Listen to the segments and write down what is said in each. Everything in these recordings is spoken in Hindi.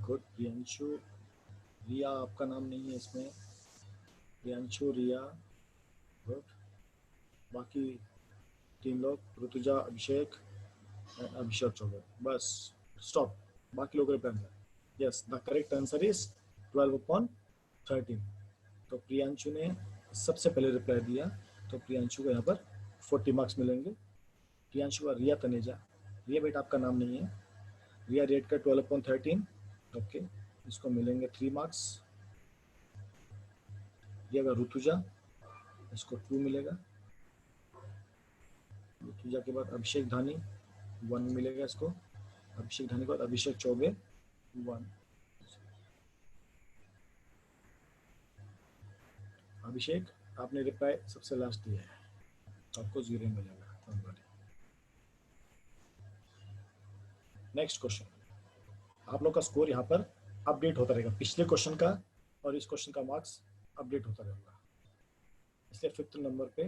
गुड प्रियांशु। रिया आपका नाम नहीं है इसमें। प्रियांशु, रिया, गुड। बाकी 3 लोग, ऋतुजा, अभिषेक, अभिषेक चौबे। Bus stop. बाकी लोग reply. Yes, the correct answer is 12/13। तो प्रियांशु ने सबसे पहले रिप्लाई दिया, तो प्रियांशु को यहाँ पर 40 मार्क्स मिलेंगे। प्रियांशु का रिया तनेजा। रिया बेटा आपका नाम नहीं है। रिया रेट का 12/13। ओके, इसको मिलेंगे 3 मार्क्स। रिया का ऋतुजा, इसको 2 मिलेगा। ऋतुजा के बाद अभिषेक धानी 1 मिलेगा इसको। अभिषेक धानी के बाद अभिषेक चौबे 1। अभिषेक आपने रिप्लाई सबसे लास्ट दिया है, तो आपको 0 मिलेगा। Next question. आप लोग का स्कोर यहाँ पर अपडेट होता रहेगा, पिछले क्वेश्चन का और इस क्वेश्चन का मार्क्स अपडेट होता रहेगा। इसलिए 5th नंबर पे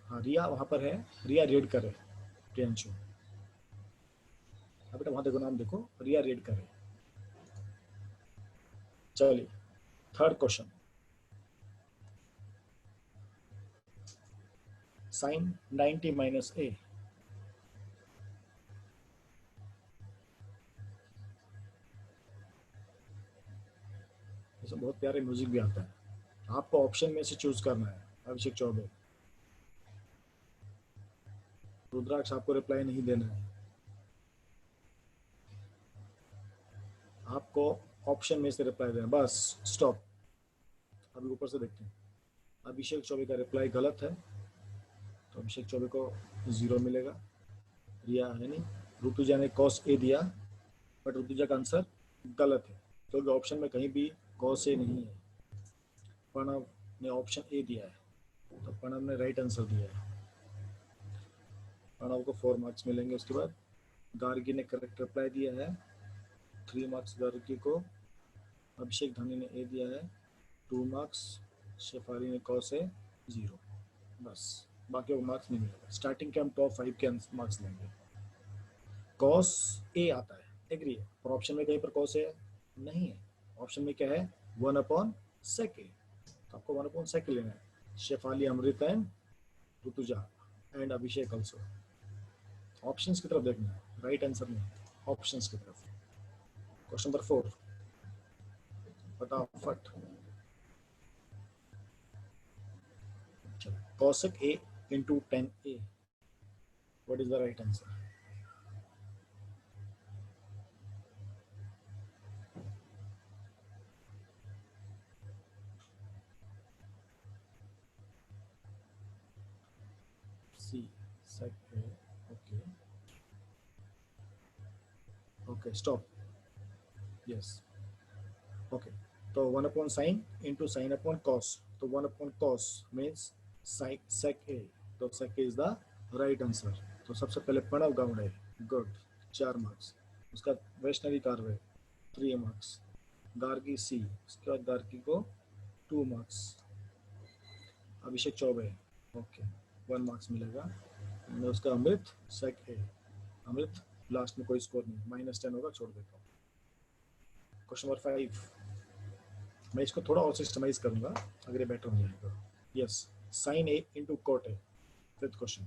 हाँ रिया वहाँ पर है। रिया रेड करे प्रियांशु। बेटा वहाँ देखो, नाम देखो, रिया रेड करे। चलिए 3rd क्वेश्चन। साइन 90 माइनस ए। इसमें बहुत प्यारे म्यूजिक भी आता है। आपको ऑप्शन में से चूज करना है। अभिषेक चौबे, रुद्राक्ष आपको रिप्लाई नहीं देना है, आपको ऑप्शन में से रिप्लाई देना। Bus stop. अभी ऊपर से देखते हैं। अभिषेक चौबे का रिप्लाई गलत है, तो अभिषेक चौबे को 0 मिलेगा। रिया है नहीं। ऋतुजा ने कॉस ए दिया, बट ऋतुजा का आंसर गलत है, क्योंकि तो ऑप्शन में कहीं भी कॉस ए नहीं है। प्रणव ने ऑप्शन ए दिया है, तो प्रणव ने राइट आंसर दिया है। प्रणव को 4 मार्क्स मिलेंगे। उसके बाद गार्गी ने करेक्ट रिप्लाई दिया है, 3 मार्क्स गार्गी को। अभिषेक धानी ने ए दिया है, 2 मार्क्स। शेफाली ने कॉस ए 0। बस बाकी को मार्क्स नहीं मिलेगा। स्टार्टिंग के हम टॉप 5 के मार्क्स लेंगे। कॉस ए आता है, एग्री है, और ऑप्शन में कहीं पर कॉस ए नहीं है। ऑप्शन में क्या है, 1/sec ए, तो आपको 1/sec लेना है। Shefali, Amrit and Rituja and Abhishek also. Options की तरफ देखना है, राइट आंसर नहीं, ऑप्शंस की तरफ। क्वेश्चन नंबर 4, फटाफट। cosec a into tan a, what is the right answer? C, sec a. Okay, okay, stop. Yes, okay, तो 1/sin into sin upon cos, तो 1/cos means sec a, तो sec a is the right answer। तो सबसे पहले प्रणव गावड़े, गुड, 4 मार्क्स। उसका वैष्णवी कारवे 3 मार्क्स। गार्गी सी, उसके बाद गार्गी को 2 मार्क्स। अभिषेक चौबे, ओके, 1 मार्क्स मिलेगा। उसका अमृत सेक ए। अमृत लास्ट में कोई स्कोर नहीं, -10 होगा, छोड़ देता हूँ। क्वेश्चन नंबर 5, मैं इसको थोड़ा और सिस्टमाइज करूंगा अगर ये बेटर हो जाएगा। Yes, sine A into cot A. 5th question.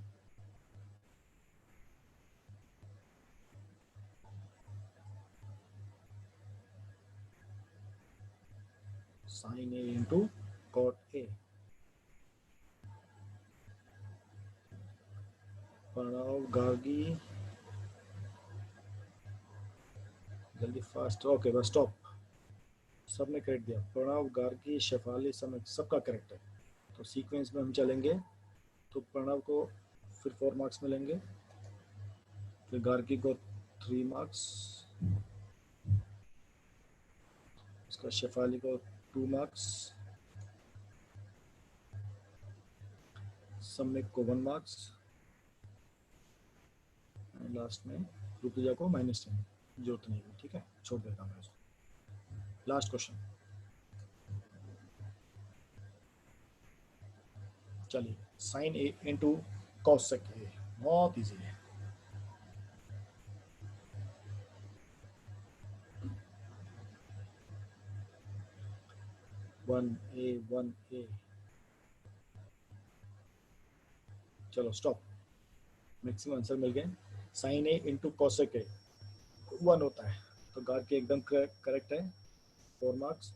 Sine A into cot A. Pranav, Gargi, जल्दी फास्ट। ओके, बस स्टॉप। सबने करेक्ट दिया। प्रणव, गार्गी, शेफाली, सबका करेक्ट है। तो सीक्वेंस में हम चलेंगे, तो प्रणव को फिर 4 मार्क्स मिलेंगे, फिर गार्गी को 3 मार्क्स, उसका शेफाली को 2 मार्क्स, सम्मिक को 1 मार्क्स, एंड लास्ट में ऋतुजा को -10। जरूरत नहीं है, ठीक है, छोड़ देता हूँ इसको। Last question. चलिए, sine A into cosec a, बहुत इजी है। 1a चलो स्टॉप, मैक्सिमम आंसर मिल गए। Sine A into cosec A 1 होता है, तो गार्ग के एकदम करेक्ट है, 4 मार्क्स।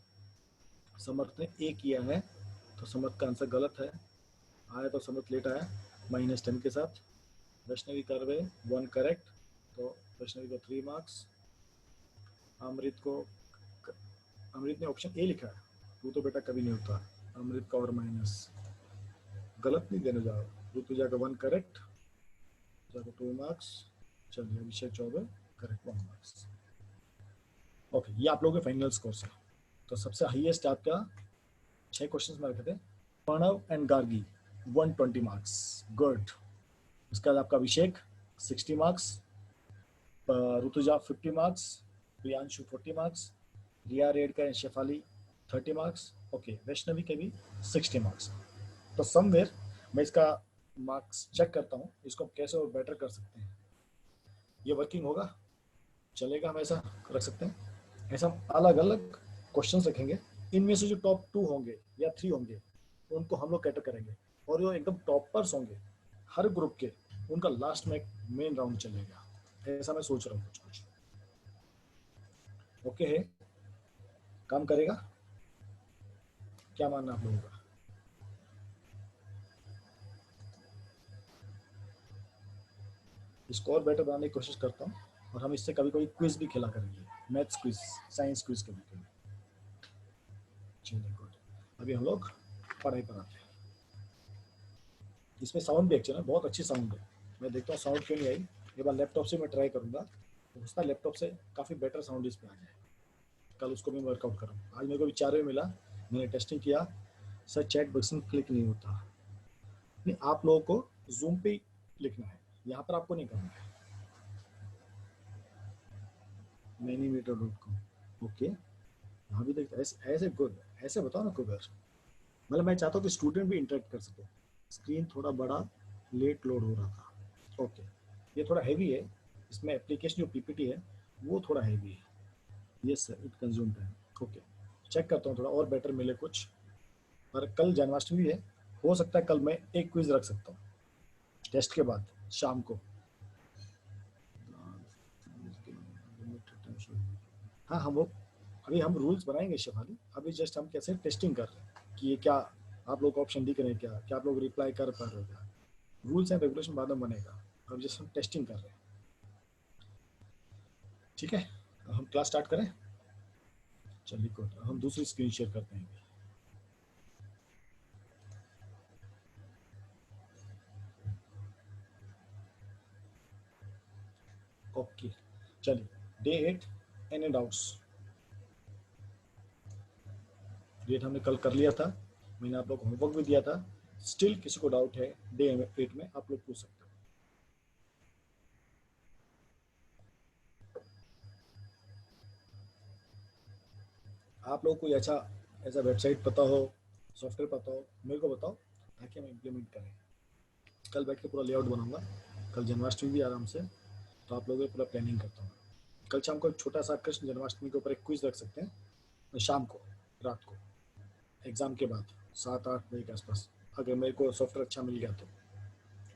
समर्थ ने ए किया है, तो समर्थ का आंसर गलत है, आया तो समर्थ लेट आया -10 के साथ। वैष्णवी कर्वे 1 करेक्ट, तो वैष्णवी को 3 मार्क्स। अमृत ने ऑप्शन ए लिखा है, तू तो बेटा कभी नहीं होता, अमृत का और माइनस, गलत नहीं देने जाओ। ऋतुजा का 1 करेक्ट, 2 मार्क्स। चलिए अभिषेक चौबे करेक्ट 1 मार्क्स। ओके, ये आप लोगों के फाइनल स्कोर है। तो सबसे हाईएस्ट आपका 6 क्वेश्चंस में रखे थे, Pranav and Gargi 120 marks, good. उसके बाद आपका Abhishek 60 marks, Rutuja 50 marks, Priyanshu 40 marks, Riya Redkar and Shefali 30 marks. Okay, Vaishnavi के भी 60 मार्क्स। तो समवेयर मैं इसका मार्क्स चेक करता हूँ, इसको कैसे और बेटर कर सकते हैं। ये वर्किंग होगा, चलेगा, हम ऐसा रख सकते हैं। ऐसा हम अलग अलग क्वेश्चंस रखेंगे, इनमें से जो टॉप 2 होंगे या 3 होंगे उनको हम लोग कैटर करेंगे, और जो एकदम टॉपर्स होंगे हर ग्रुप के, उनका लास्ट में एक मेन राउंड चलेगा। ऐसा मैं सोच रहा हूँ कुछ। ओके है, काम करेगा, क्या मानना आप लोगों का? इसको और बेटर बनाने की कोशिश करता हूँ, और हम इससे कभी कभी क्विज भी खेला करेंगे, मैथ्स क्विज, साइंस क्विज कभी कभी। चलिए गुड, अभी हम लोग पढ़ाई पर आते हैं। इसमें साउंड भी एक्चुअली बहुत अच्छी साउंड है, मैं देखता हूँ साउंड क्यों नहीं आई। एक बार लैपटॉप से मैं ट्राई करूँगा, तो उसका लैपटॉप से काफ़ी बेटर साउंड इस पर आ जाए। कल उसको भी वर्कआउट करूँ। आज मेरे को विचार मिला, मैंने टेस्टिंग किया, सर चैट बॉक्स में क्लिक नहीं होता। नहीं, आप लोगों को जूम पे लिखना है, यहाँ पर आपको नहीं करना है। manymeter.com, ओके, यहाँ भी देखते ऐसे ऐसे गुड, ऐसे बताओ ना कुछ। मतलब मैं चाहता हूँ कि स्टूडेंट भी इंटरेक्ट कर सके। स्क्रीन थोड़ा बड़ा लेट लोड हो रहा था। ओके, ये थोड़ा हैवी है, इसमें एप्लीकेशन जो पीपीटी है वो थोड़ा हैवी है। Yes sir, it consume time. Okay, check करता हूँ थोड़ा और बेटर मिले कुछ। पर कल जन्माष्टमी है, हो सकता है कल मैं एक क्विज रख सकता हूँ टेस्ट के बाद शाम को। हाँ हम वो अभी हम रूल्स बनाएंगे शेफाली, अभी जस्ट हम कैसे टेस्टिंग कर रहे हैं कि ये क्या आप लोग ऑप्शन दिख रहे हैं, क्या क्या आप लोग रिप्लाई कर पा रहे हो, क्या रूल्स एंड रेगुलेशन बाद में बनेगा, अब जस्ट हम टेस्टिंग कर रहे हैं। ठीक है, हम क्लास स्टार्ट करें। चलिए गुड, हम दूसरी स्क्रीन शेयर करते हैं। ओके, चलिए डे 8 एनी डाउट्स। डेट हमने कल कर लिया था, मैंने आप लोग को होमवर्क भी दिया था। स्टिल किसी को डाउट है डे 8 में, आप लोग पूछ सकते हो। आप लोग कोई अच्छा ऐसा वेबसाइट पता हो, सॉफ्टवेयर पता हो, मेरे को बताओ ताकि हम इम्प्लीमेंट करें। कल बैठ के पूरा लेआउट बनाऊंगा, कल जन्माष्टमी भी आराम से, तो आप लोगों की पूरा प्लानिंग करता हूँ। कल शाम को एक छोटा सा कृष्ण जन्माष्टमी के ऊपर एक क्विज रख सकते हैं, शाम को, रात को, एग्जाम के बाद 7-8 बजे के आसपास, अगर मेरे को सॉफ्टवेयर अच्छा मिल गया तो।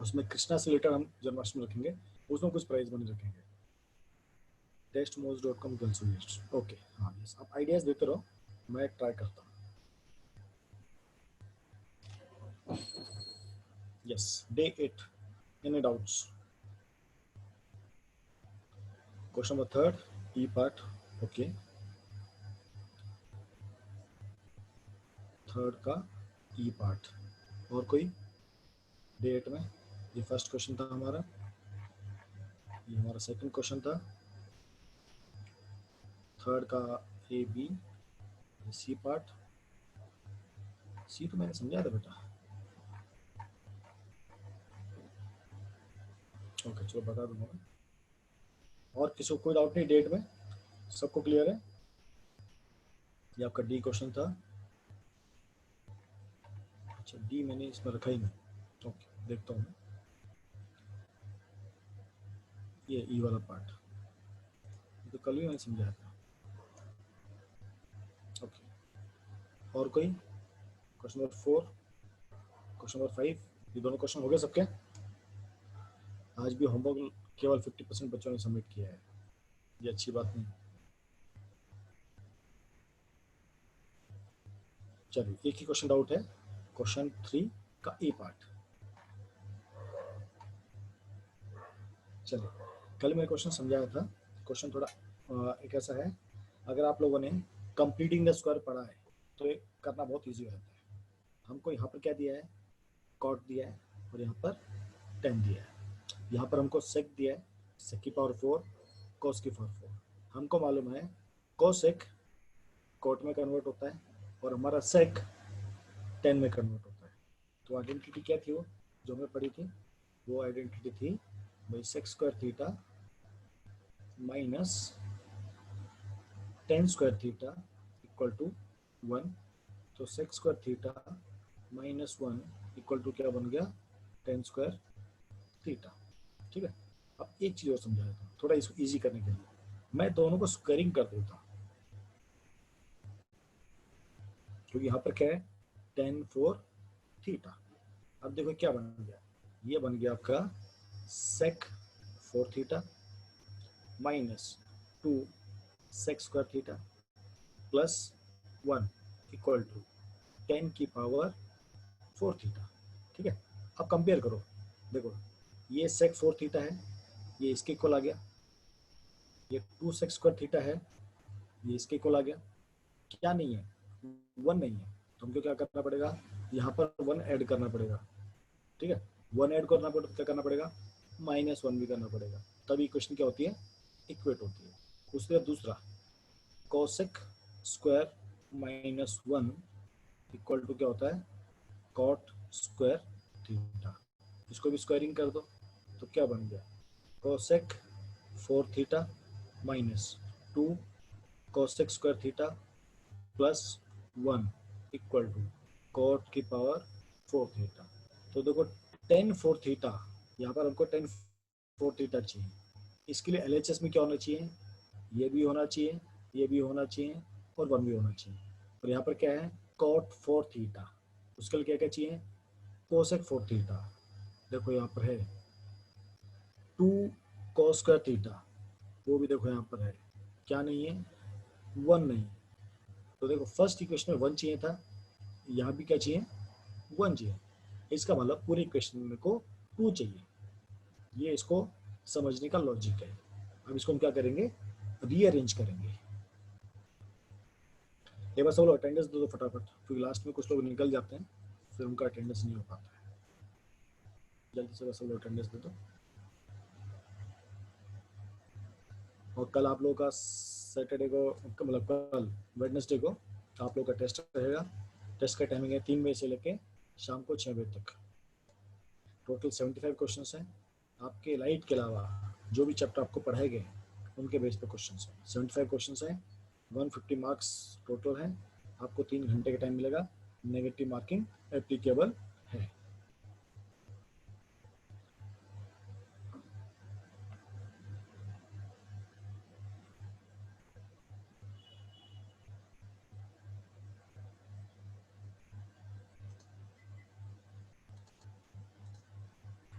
उसमें कृष्णा से रिलेटेड हम जन्माष्टमी रखेंगे, उसमें कुछ प्राइज मनी रखेंगे। testmoz.com consolidate. ओके, हाँ यस, आप आइडियाज देते रहो, मैं ट्राई करता हूँ। Yes, day 8 any doubts? Question number 3 ई पार्ट। ओके, थर्ड का ई पार्ट। और कोई डे 8 में? ये फर्स्ट क्वेश्चन था हमारा, ये हमारा सेकंड क्वेश्चन था, थर्ड का ए बी सी पार्ट। सी तो मैंने समझाया था बेटा। ओके चलो बता दूंगा मैं। और किसी को कोई डाउट नहीं डेट में? सबको क्लियर है? ये आपका डी क्वेश्चन था। अच्छा, डी मैंने इसमें रखा ही नहीं। ओके, देखता हूँ। ये ई वाला पार्ट तो कल भी मैंने समझाया था। ओके, और कोई क्वेश्चन नंबर 4, क्वेश्चन नंबर 5, ये दोनों क्वेश्चन हो गए सबके। आज भी होमवर्क केवल 50% बच्चों ने सबमिट किया है, ये अच्छी बात नहीं। चलिए एक ही क्वेश्चन डाउट है, क्वेश्चन 3 का ए पार्ट। चलिए कल मैं क्वेश्चन समझाया था, क्वेश्चन थोड़ा एक ऐसा है, अगर आप लोगों ने कंप्लीटिंग द स्क्वायर पढ़ा है तो ये करना बहुत इजी रहता है। हमको यहाँ पर क्या दिया है, कॉट दिया है, और यहाँ पर 10 दिया है। यहाँ पर हमको सेक दिया है, सेक की पावर 4, कॉस की पावर 4। हमको मालूम है कोसेक कॉट में कन्वर्ट होता है और हमारा सेक 10 में कन्वर्ट होता है। तो आइडेंटिटी क्या थी वो जो हमें पढ़ी थी, वो आइडेंटिटी थी भाई sec square theta minus 10 square theta equal to 1। तो sec square theta minus 1 equal to क्या बन गया, 10 स्क्वायर थीटा। ठीक है, अब एक चीज और समझा देता हूँ थोड़ा इसको इजी करने के लिए, मैं दोनों को स्क्वायरिंग कर देता हूँ, क्योंकि यहाँ पर क्या है 10 4 थीटा। अब देखो क्या बन गया, ये बन गया आपका sec 4 theta minus 2 sec square theta plus 1 equal to 10 की पावर 4 थीटा। ठीक है, अब कंपेयर करो, देखो ये सेक 4 थीटा है, ये इसके इक्वल आ गया, ये 2 सेक स्क्वायर थीटा है, ये इसके इक्वल आ गया। क्या नहीं है, 1 नहीं है, तो हमको क्या करना पड़ेगा, यहाँ पर 1 ऐड करना पड़ेगा। ठीक है, 1 ऐड करना पड़ेगा, क्या करना पड़ेगा, -1 भी करना पड़ेगा, तभी इक्वेशन क्या होती है, इक्वेट होती है। उसके बाद दूसरा कोसेक स्क्वायर -1 इक्वल टू क्या होता है, कॉट स्क्वायर थीटा। इसको भी स्क्वायरिंग कर दो तो क्या बन गया, cosec 4 theta minus 2 cosec square theta plus 1 equal to cot की पावर 4 थीटा। तो देखो 10 4 थीटा, यहाँ पर हमको 10 4 थीटा चाहिए, इसके लिए एलएचएस में क्या होना चाहिए, ये भी होना चाहिए, ये भी होना चाहिए और 1 भी होना चाहिए। और यहाँ पर क्या है कॉट 4 थीटा, उसके लिए क्या क्या चाहिए, कोसेक 4 थीटा। देखो यहाँ पर है 2 कॉस स्क्वायर थीटा, वो भी देखो यहाँ पर है, क्या नहीं है, 1 नहीं। तो देखो फर्स्ट इक्वेशन में 1 चाहिए था, यहाँ भी क्या चाहिए, 1 चाहिए। इसका मतलब पूरे इक्वेशन में को 2 चाहिए। ये इसको समझने का लॉजिक है। अब इसको हम क्या करेंगे, रीअरेंज करेंगे। एक बार सब लोग अटेंडेंस दे दो फटाफट, क्योंकि लास्ट में कुछ लोग निकल जाते हैं, फिर उनका अटेंडेंस नहीं हो पाता है। जल्दी से सब लोग अटेंडेंस दे दो। और कल आप लोगों का सैटरडे को, मतलब कल वेडनेसडे को आप लोग का टेस्ट रहेगा। टेस्ट का टाइमिंग है 3 बजे से लेके शाम को 6 बजे तक। टोटल 75 क्वेश्चन हैं। आपके लाइट के अलावा जो भी चैप्टर आपको पढ़ाए गए उनके बेस पे क्वेश्चन हैं। 75 क्वेश्चन हैं, 150 मार्क्स टोटल हैं। आपको 3 घंटे का टाइम मिलेगा। नेगेटिव मार्किंग एप्लीकेबल है।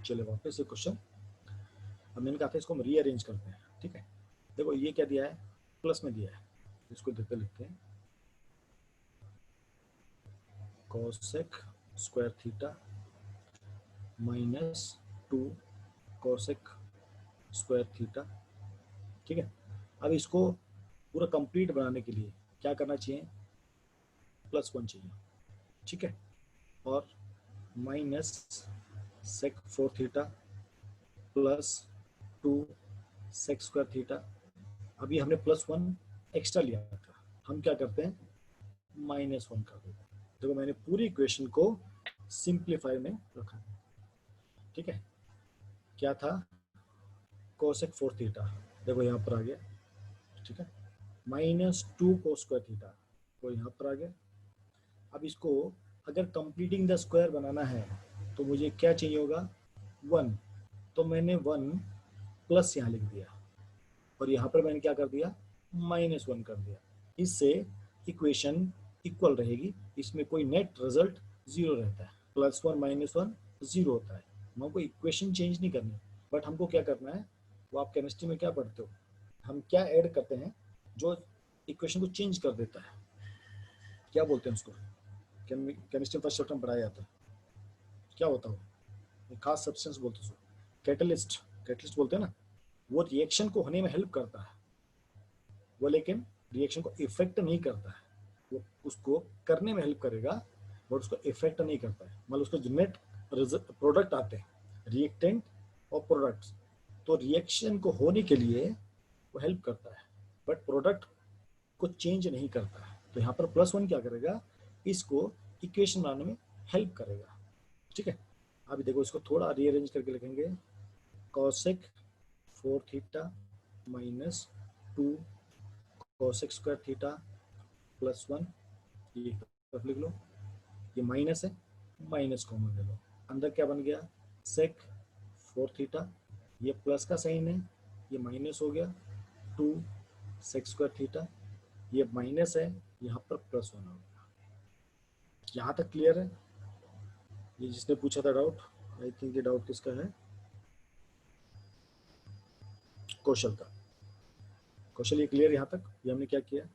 चलिए वापस से क्वेश्चन, अब मैंने कहा था इसको हम रीअरेंज करते हैं। ठीक है, देखो ये क्या दिया है, प्लस में दिया है, इसको देखते लिखते हैं cosec square theta minus 2 cosec square theta. ठीक है, अब इसको पूरा कंप्लीट बनाने के लिए क्या करना चाहिए, +1 चाहिए। ठीक है, और minus sec 4 theta plus 2 sec square theta. अभी हमने +1 एक्स्ट्रा लिया था, हम क्या करते हैं -1 कर देते हैं। देखो मैंने पूरी इक्वेशन को सिंप्लीफाई में रखा। ठीक है, क्या था, कोसेक 4 थीटा, देखो यहाँ पर आ गया। ठीक है, -2 कोस स्क्वायर थीटा, वो यहाँ पर आ गया। अब इसको अगर कंप्लीटिंग द स्क्वायर बनाना है तो मुझे क्या चाहिए होगा, 1। तो मैंने 1 प्लस यहाँ लिख दिया, और यहाँ पर मैंने क्या कर दिया, -1 कर दिया। इससे इक्वेशन इक्वल रहेगी, इसमें कोई नेट रिजल्ट जीरो रहता है, +1 -1 जीरो होता है। हमको इक्वेशन चेंज नहीं करनी, बट हमको क्या करना है, वो आप केमिस्ट्री में क्या पढ़ते हो, हम क्या ऐड करते हैं जो इक्वेशन को चेंज कर देता है, क्या बोलते हैं उसको, केमिस्ट्री फर्स्ट चैप्टर में पढ़ाया जाता है, क्या होता है वो, खास सब्सटेंस बोलते हैं उसको, कैटलिस्ट, कैटलिस्ट बोलते हैं ना। वो रिएक्शन को होने में हेल्प करता है वो, लेकिन रिएक्शन को इफेक्ट नहीं करता है। वो उसको करने में हेल्प करेगा बट उसको इफेक्ट नहीं करता है। मतलब उसको जो नेट प्रोडक्ट आते हैं, रिएक्टेंट और प्रोडक्ट्स, तो रिएक्शन को होने के लिए वो हेल्प करता है बट प्रोडक्ट को चेंज नहीं करता है। तो यहाँ पर +1 क्या करेगा, इसको इक्वेशन बनाने में हेल्प करेगा। ठीक है, अभी देखो इसको थोड़ा रीअरेंज करके लिखेंगे, cosec 4 theta minus 2 cosec square theta +1, ये तरफ लिख लो, ये माइनस है, माइनस कॉमन ले लो, अंदर क्या बन गया, सेक 4 थीटा, ये प्लस का साइन है, ये माइनस हो गया, 2 सेक स्क्वायर थीटा, ये माइनस है, यहाँ पर +1 हो गया। यहाँ तक क्लियर है? ये जिसने पूछा था डाउट, आई थिंक ये डाउट किसका है, कौशल का। कौशल ये क्लियर यहाँ तक, ये हमने क्या किया,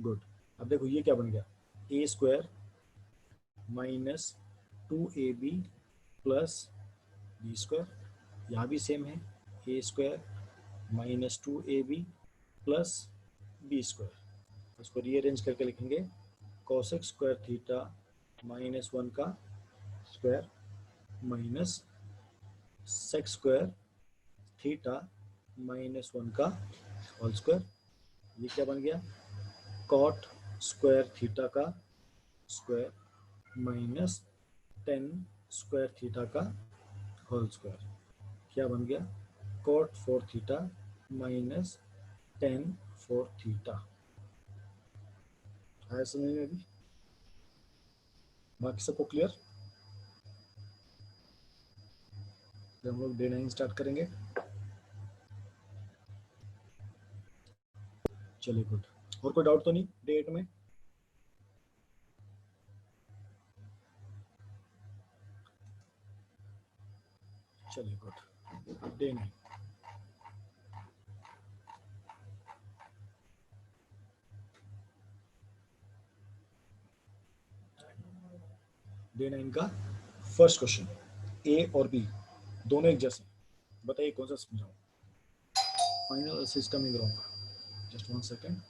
गुड। अब देखो ये क्या बन गया, a square minus 2ab plus b square, यहाँ भी सेम है, a square minus 2ab plus b square. इसको रीअरेंज करके लिखेंगे, कॉसेक स्क्वायर थीटा -1 का square minus sec square theta -1 का होल स्क्वायर। ये क्या बन गया, कॉट स्क्वायर थीटा का स्क्वायर माइनस 10 स्क्वायर थीटा का होल स्क्वायर। क्या बन गया, कॉट 4 थीटा माइनस 10 4 थीटा। आया समझ में अभी? बाकी सबको क्लियर? फिर हम लोग डे 9 स्टार्ट करेंगे। चलिए गुड, और कोई डाउट तो नहीं डे 8 में? चलिए गुड, डे 9, डे 9 का फर्स्ट क्वेश्चन, ए और बी दोनों एक जैसे, बताइए कौन सा समझाऊं। फाइनल सिस्टम ही कराऊंगा, जस्ट 1 सेकेंड।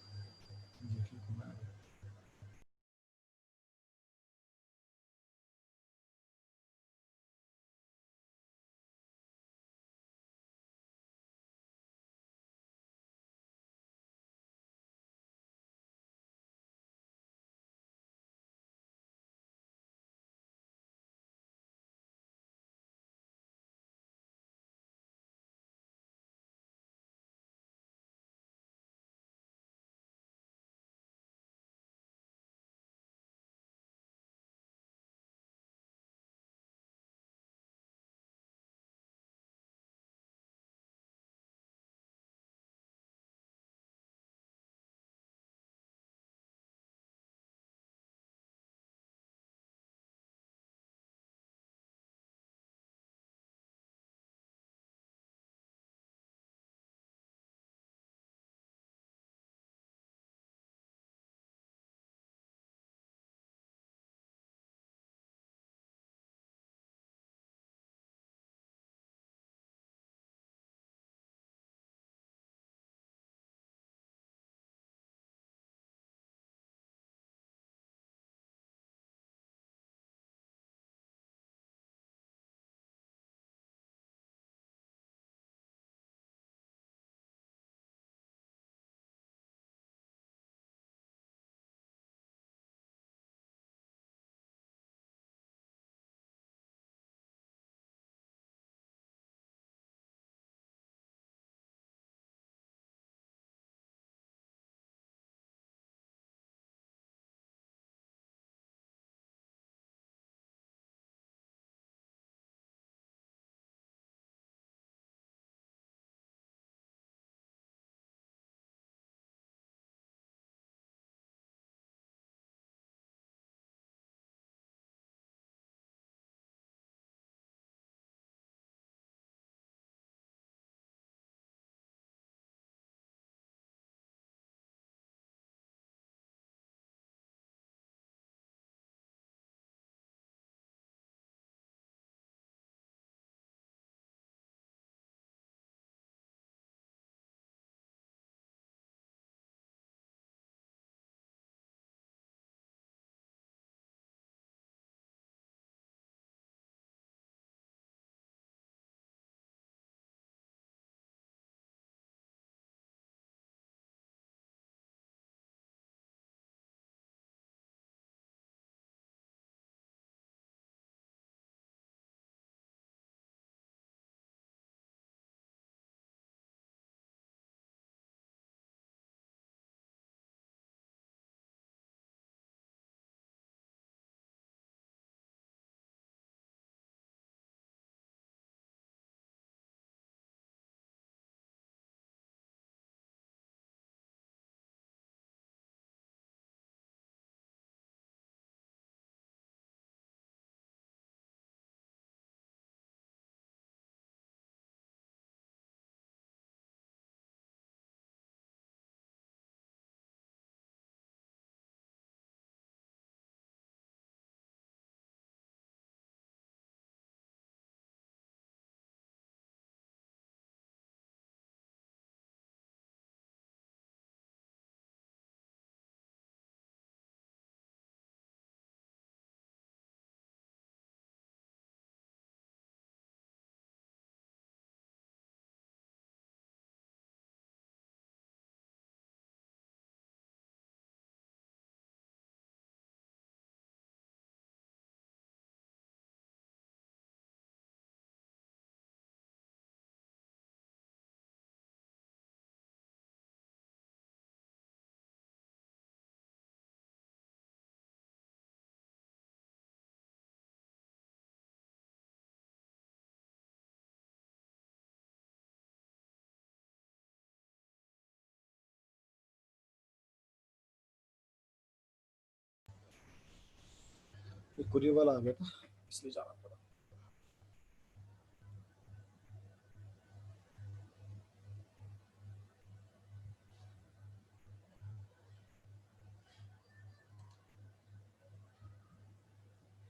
एक कुरियर वाला आ गया था इसलिए जाना पड़ा।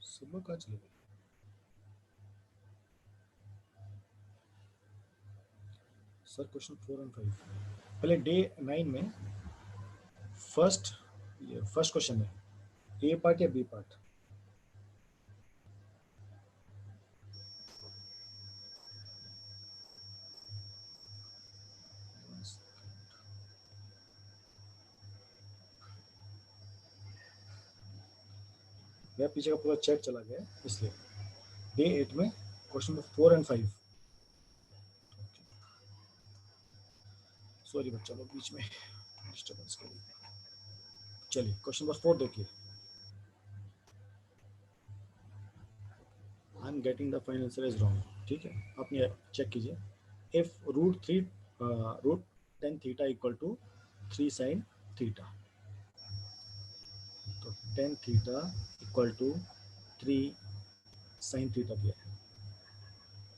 सुबह कहाँ चले गए? सर क्वेश्चन 4 और 5 पहले डे 9 में फर्स्ट, ये फर्स्ट क्वेश्चन है, ए पार्ट या बी पार्ट? मेरा पीछे का पूरा चैट चला गया है, इसलिए डे 8 में क्वेश्चन नंबर 4 और 5। सॉरी बच्चा लोग बीच में डिस्टर्बेंस के लिए। चलिए क्वेश्चन नंबर 4 देखिए। I am getting the final answer is wrong. ठीक है, आप ये चेक कीजिए। If root 10 theta equal to 3 sine theta, तो 10 theta equal to 3 sine theta दिया है।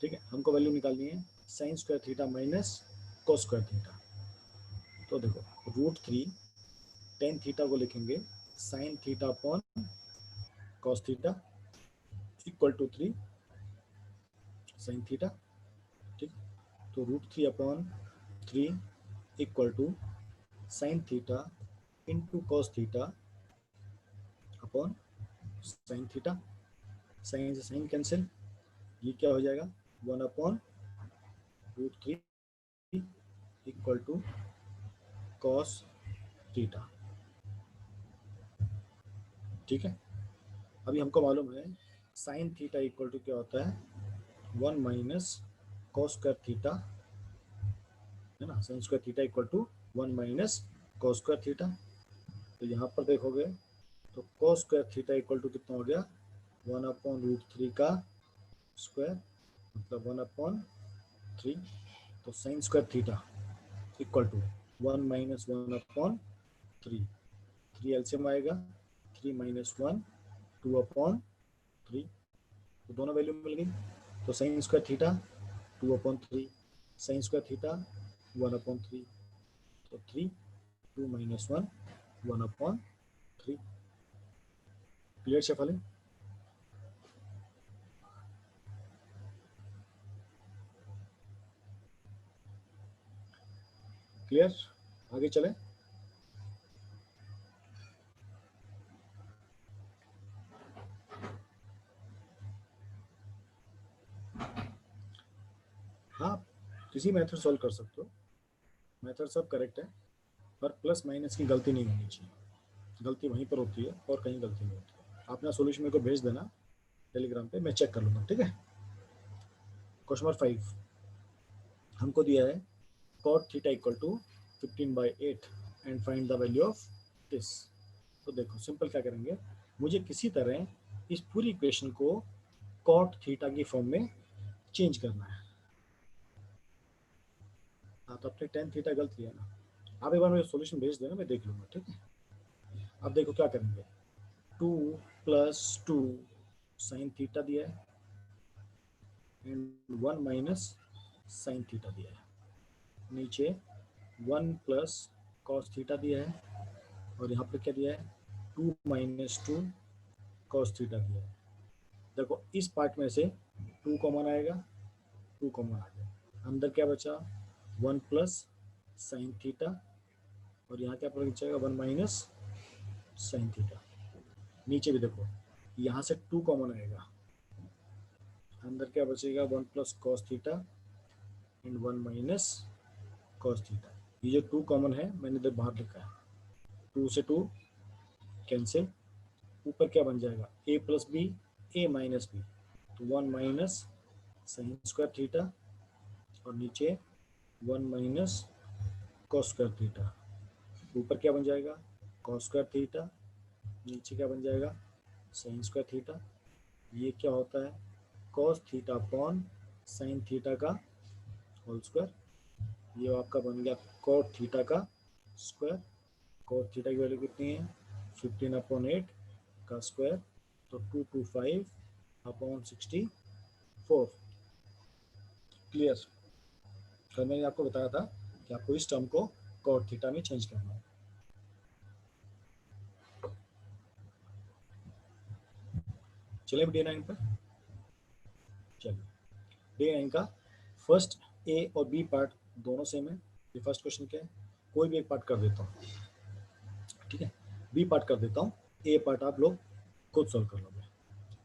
ठीक है, हमको वैल्यू निकालनी है sine square theta minus cos square theta. तो देखो रूट 3 10 थीटा को लिखेंगे sine theta upon cos theta equal to 3 sine theta. ठीक, तो root 3 upon 3 equal to sine theta into cos theta upon sine theta. Sine से साइन कैंसिल, ये क्या हो जाएगा 1/√3 इक्वल टू कॉस थीटा। ठीक है, अभी हमको मालूम है साइन थीटा इक्वल टू क्या होता है 1 माइनस कॉस स्क्वायर थीटा, है ना। Sine square theta equal to 1 minus cos square theta. तो यहाँ पर देखोगे तो cos square theta equal to कितना हो गया 1/√3 का स्क्वायर, मतलब 1/3। तो sine square theta equal to 1 minus 1/3, 3 LCM आएगा 3 माइनस 1 2/3, तो दोनों वैल्यू मिल गई। तो sine square theta 2/3, sign square theta 1/3, तो 3 2 माइनस 1 1/3। क्लियर शेफाली? क्लियर, आगे चले। हाँ, किसी मेथड सॉल्व कर सकते हो, मेथड सब करेक्ट है, पर प्लस माइनस की गलती नहीं होनी चाहिए। गलती वहीं पर होती है और कहीं गलती नहीं होती है। आपने सोल्यूशन मेरे को भेज देना टेलीग्राम पे, मैं चेक कर लूँगा। ठीक है, क्वेश्चन नंबर 5 हमको दिया है cot theta equal to 15/8 and find the value of this. तो देखो सिंपल क्या करेंगे, मुझे किसी तरह इस पूरी इक्वेशन को cot थीटा की फॉर्म में चेंज करना है। हाँ, तो अपने 10 थीटा गलत लिया ना, आप एक बार मेरे सॉल्यूशन भेज देना, मैं देख लूँगा। ठीक है, अब देखो क्या करेंगे, 2 + 2 साइन थीटा दिया है एंड 1 माइनस साइन थीटा दिया है। नीचे 1 प्लस कॉस थीटा दिया है और यहाँ पर क्या दिया है 2 माइनस 2 कॉस थीटा दिया है। देखो इस पार्ट में से 2 कॉमन आएगा, 2 कॉमन आ गया, अंदर क्या बचा 1 प्लस साइन थीटा और यहाँ क्या बचेगा 1 माइनस साइन थीटा। नीचे भी देखो यहाँ से 2 कॉमन आएगा, अंदर क्या बचेगा 1 plus cos theta and 1 minus cos theta. ये जो 2 कॉमन है मैंने इधर बाहर लिखा है, 2 से 2 कैंसिल, ऊपर क्या बन जाएगा a plus B a minus B, तो 1 माइनस साइन स्क्वायर थीटा और नीचे 1 माइनस कॉस स्क्वायर थीटा। ऊपर क्या बन जाएगा कॉस स्क्वायर थीटा, नीचे क्या बन जाएगा साइन स्क्वायर थीटा। ये क्या होता है cos theta upon sine theta का होल स्क्वायर। ये आपका बन गया कॉट थीटा का स्क्वायर। कॉट थीटा की वैल्यू कितनी है 15/8 का स्क्वायर तो 225 अपॉन 64। क्लियर। कल मैंने आपको बताया था कि आपको इस टर्म को कॉट थीटा में चेंज करना है। चलिए डे 9 पर। चलिए डे 9 का फर्स्ट ए और बी पार्ट दोनों सेम है। ये फर्स्ट क्वेश्चन क्या है, कोई भी एक पार्ट कर देता हूँ, ठीक है, बी पार्ट कर देता हूँ, ए पार्ट आप लोग खुद सॉल्व कर लोगे,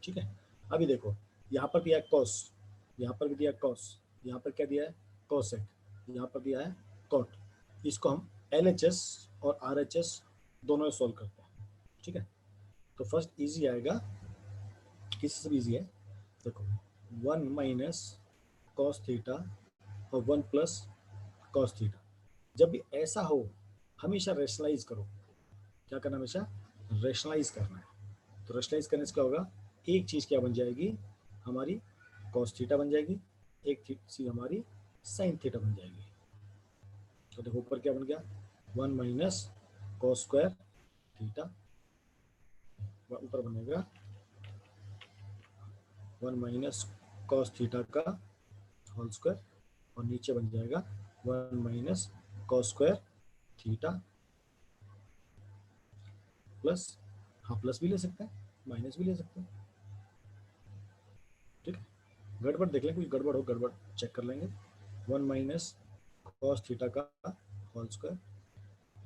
ठीक है। अभी देखो यहाँ पर दिया है कॉस, यहाँ पर भी दिया है कॉस, यहाँ पर क्या दिया है कॉसेक, यहाँ पर दिया है कॉट। इसको हम LHS और RHS दोनों में सॉल्व करते हैं, ठीक है। तो फर्स्ट इजी आएगा, किससे सब इजी है, देखो 1 माइनस कॉस थीटा और 1 प्लस कॉस थीटा। जब भी ऐसा हो हमेशा रेशनलाइज करो। क्या करना, हमेशा रेशनलाइज करना है। तो रेशनलाइज करने से क्या होगा, एक चीज़ क्या बन जाएगी हमारी कॉस थीटा बन जाएगी, एक चीज़ हमारी साइन थीटा बन जाएगी। तो देखो ऊपर क्या बन गया, 1 माइनस कॉस स्क्वायर थीटा, ऊपर बनेगा 1 माइनस कॉस थीटा का होल स्क्वायर, और नीचे बन जाएगा 1 minus cos square theta plus, हाँ प्लस भी ले सकते हैं माइनस भी ले सकते हैं, ठीक है। गड़बड़ देख लें, कुछ गड़बड़ हो गड़बड़ चेक कर लेंगे। 1 माइनस कॉस थीटा का होल स्क्वायर।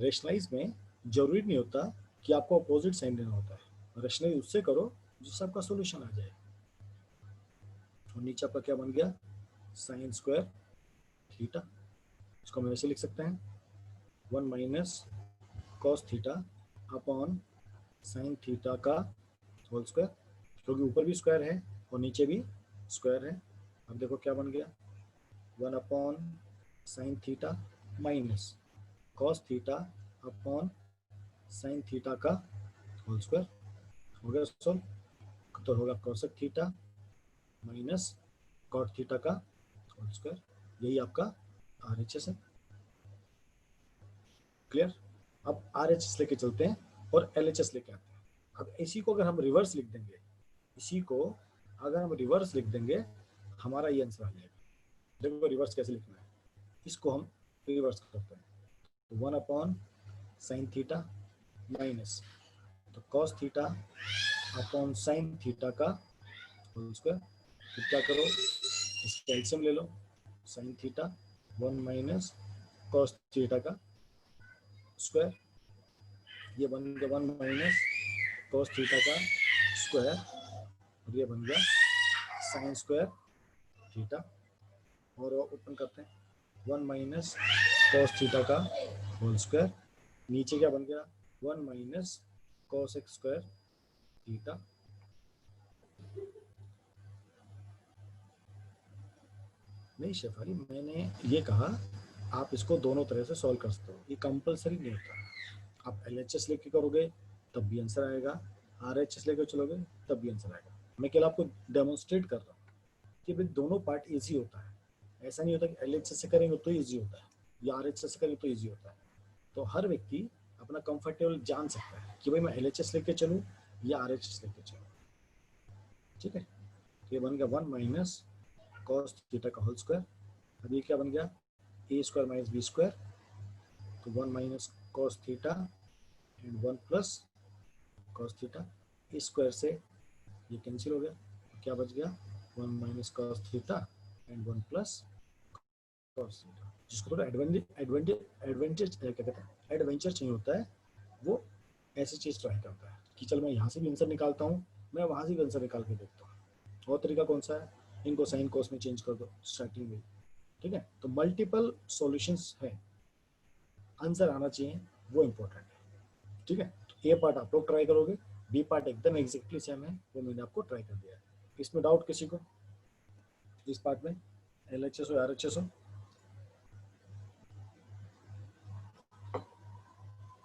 रेशनलाइज में जरूरी नहीं होता कि आपको अपोजिट साइन देना होता है, रेशनलाइज उससे करो जिससे आपका सोल्यूशन आ जाए। और नीचे आपका क्या बन गया, साइन स्क्वायर थीटा, इसको हम ऐसे लिख सकते हैं 1 minus cos theta upon sine theta का होल स्क्वायर, क्योंकि ऊपर भी स्क्वायर है और नीचे भी स्क्वायर है। अब देखो क्या बन गया, 1 upon sine theta minus cos theta upon sine theta का होल स्क्वायर, हो गया सॉल्व। तो होगा cosec theta minus cot theta का होल स्क्वायर, यही आपका RHS है। क्लियर। अब RHS लेके चलते हैं और LHS लेके आते हैं। अब इसी को अगर हम रिवर्स लिख देंगे, इसी को अगर हम रिवर्स लिख देंगे हमारा ये आंसर आ जाएगा। देखो रिवर्स कैसे लिखना है, इसको हम रिवर्स करते हैं। तो 1 अपॉन साइन थीटा माइनस, तो cos theta upon sine theta का होल स्क्वायर। फिर क्या करो, इसका एलसीएम ले लो, sine theta 1 minus cos theta का स्क्वायर, ये बन गया 1 माइनस कॉस थीटा का स्क्वायर, और ये बन गया साइन स्क्वायर थीटा। और ओपन करते हैं 1 माइनस कॉस थीटा का होल स्क्वायर, नीचे क्या बन गया 1 minus cos x square theta. नहीं शेफाली, मैंने ये कहा आप इसको दोनों तरह से सॉल्व कर सकते हो, ये कंपलसरी नहीं होता। आप LHS लेके करोगे तब भी आंसर आएगा, RHS लेकर चलोगे तब भी आंसर आएगा। मैं केवल आपको डेमोन्स्ट्रेट कर रहा हूँ कि भाई दोनों पार्ट ईजी होता है। ऐसा नहीं होता कि LHS से करेंगे तो ईजी होता है या RHS से करेंगे तो ईजी होता है। तो हर व्यक्ति अपना कंफर्टेबल जान सकता है कि भाई मैं LHS लेके चलूँ या RHS लेके चलूँ, ठीक है। तो ये बन गया 1 माइनस कॉस थीटा का होल स्क्वायर। अब ये क्या बन गया, a square minus b square, तो 1 minus cos theta and 1 plus cos theta. इस स्क्वायर से ये कैंसिल हो गया, क्या बच गया 1 minus cos theta and 1 plus cos theta. जिसको थोड़ा एडवेंचर क्या कहते हैं, एडवेंचर चाहिए होता है, वो ऐसी चीज़ ट्राई करता है कि चल मैं यहाँ से भी आंसर निकालता हूँ, मैं वहाँ से भी आंसर निकाल के देखता हूँ। और तरीका कौन सा है, इनको साइन कॉस में चेंज कर दो स्टार्टिंग में, ठीक है। तो मल्टीपल सॉल्यूशंस है, आंसर आना चाहिए, वो इम्पोर्टेंट है, ठीक है। तो ए पार्ट आप लोग ट्राई करोगे, बी पार्ट एकदम एग्जैक्टली सेम है, वो मैंने आपको ट्राई कर दिया है। इसमें डाउट किसी को, इस पार्ट में LHS हो RHS हो।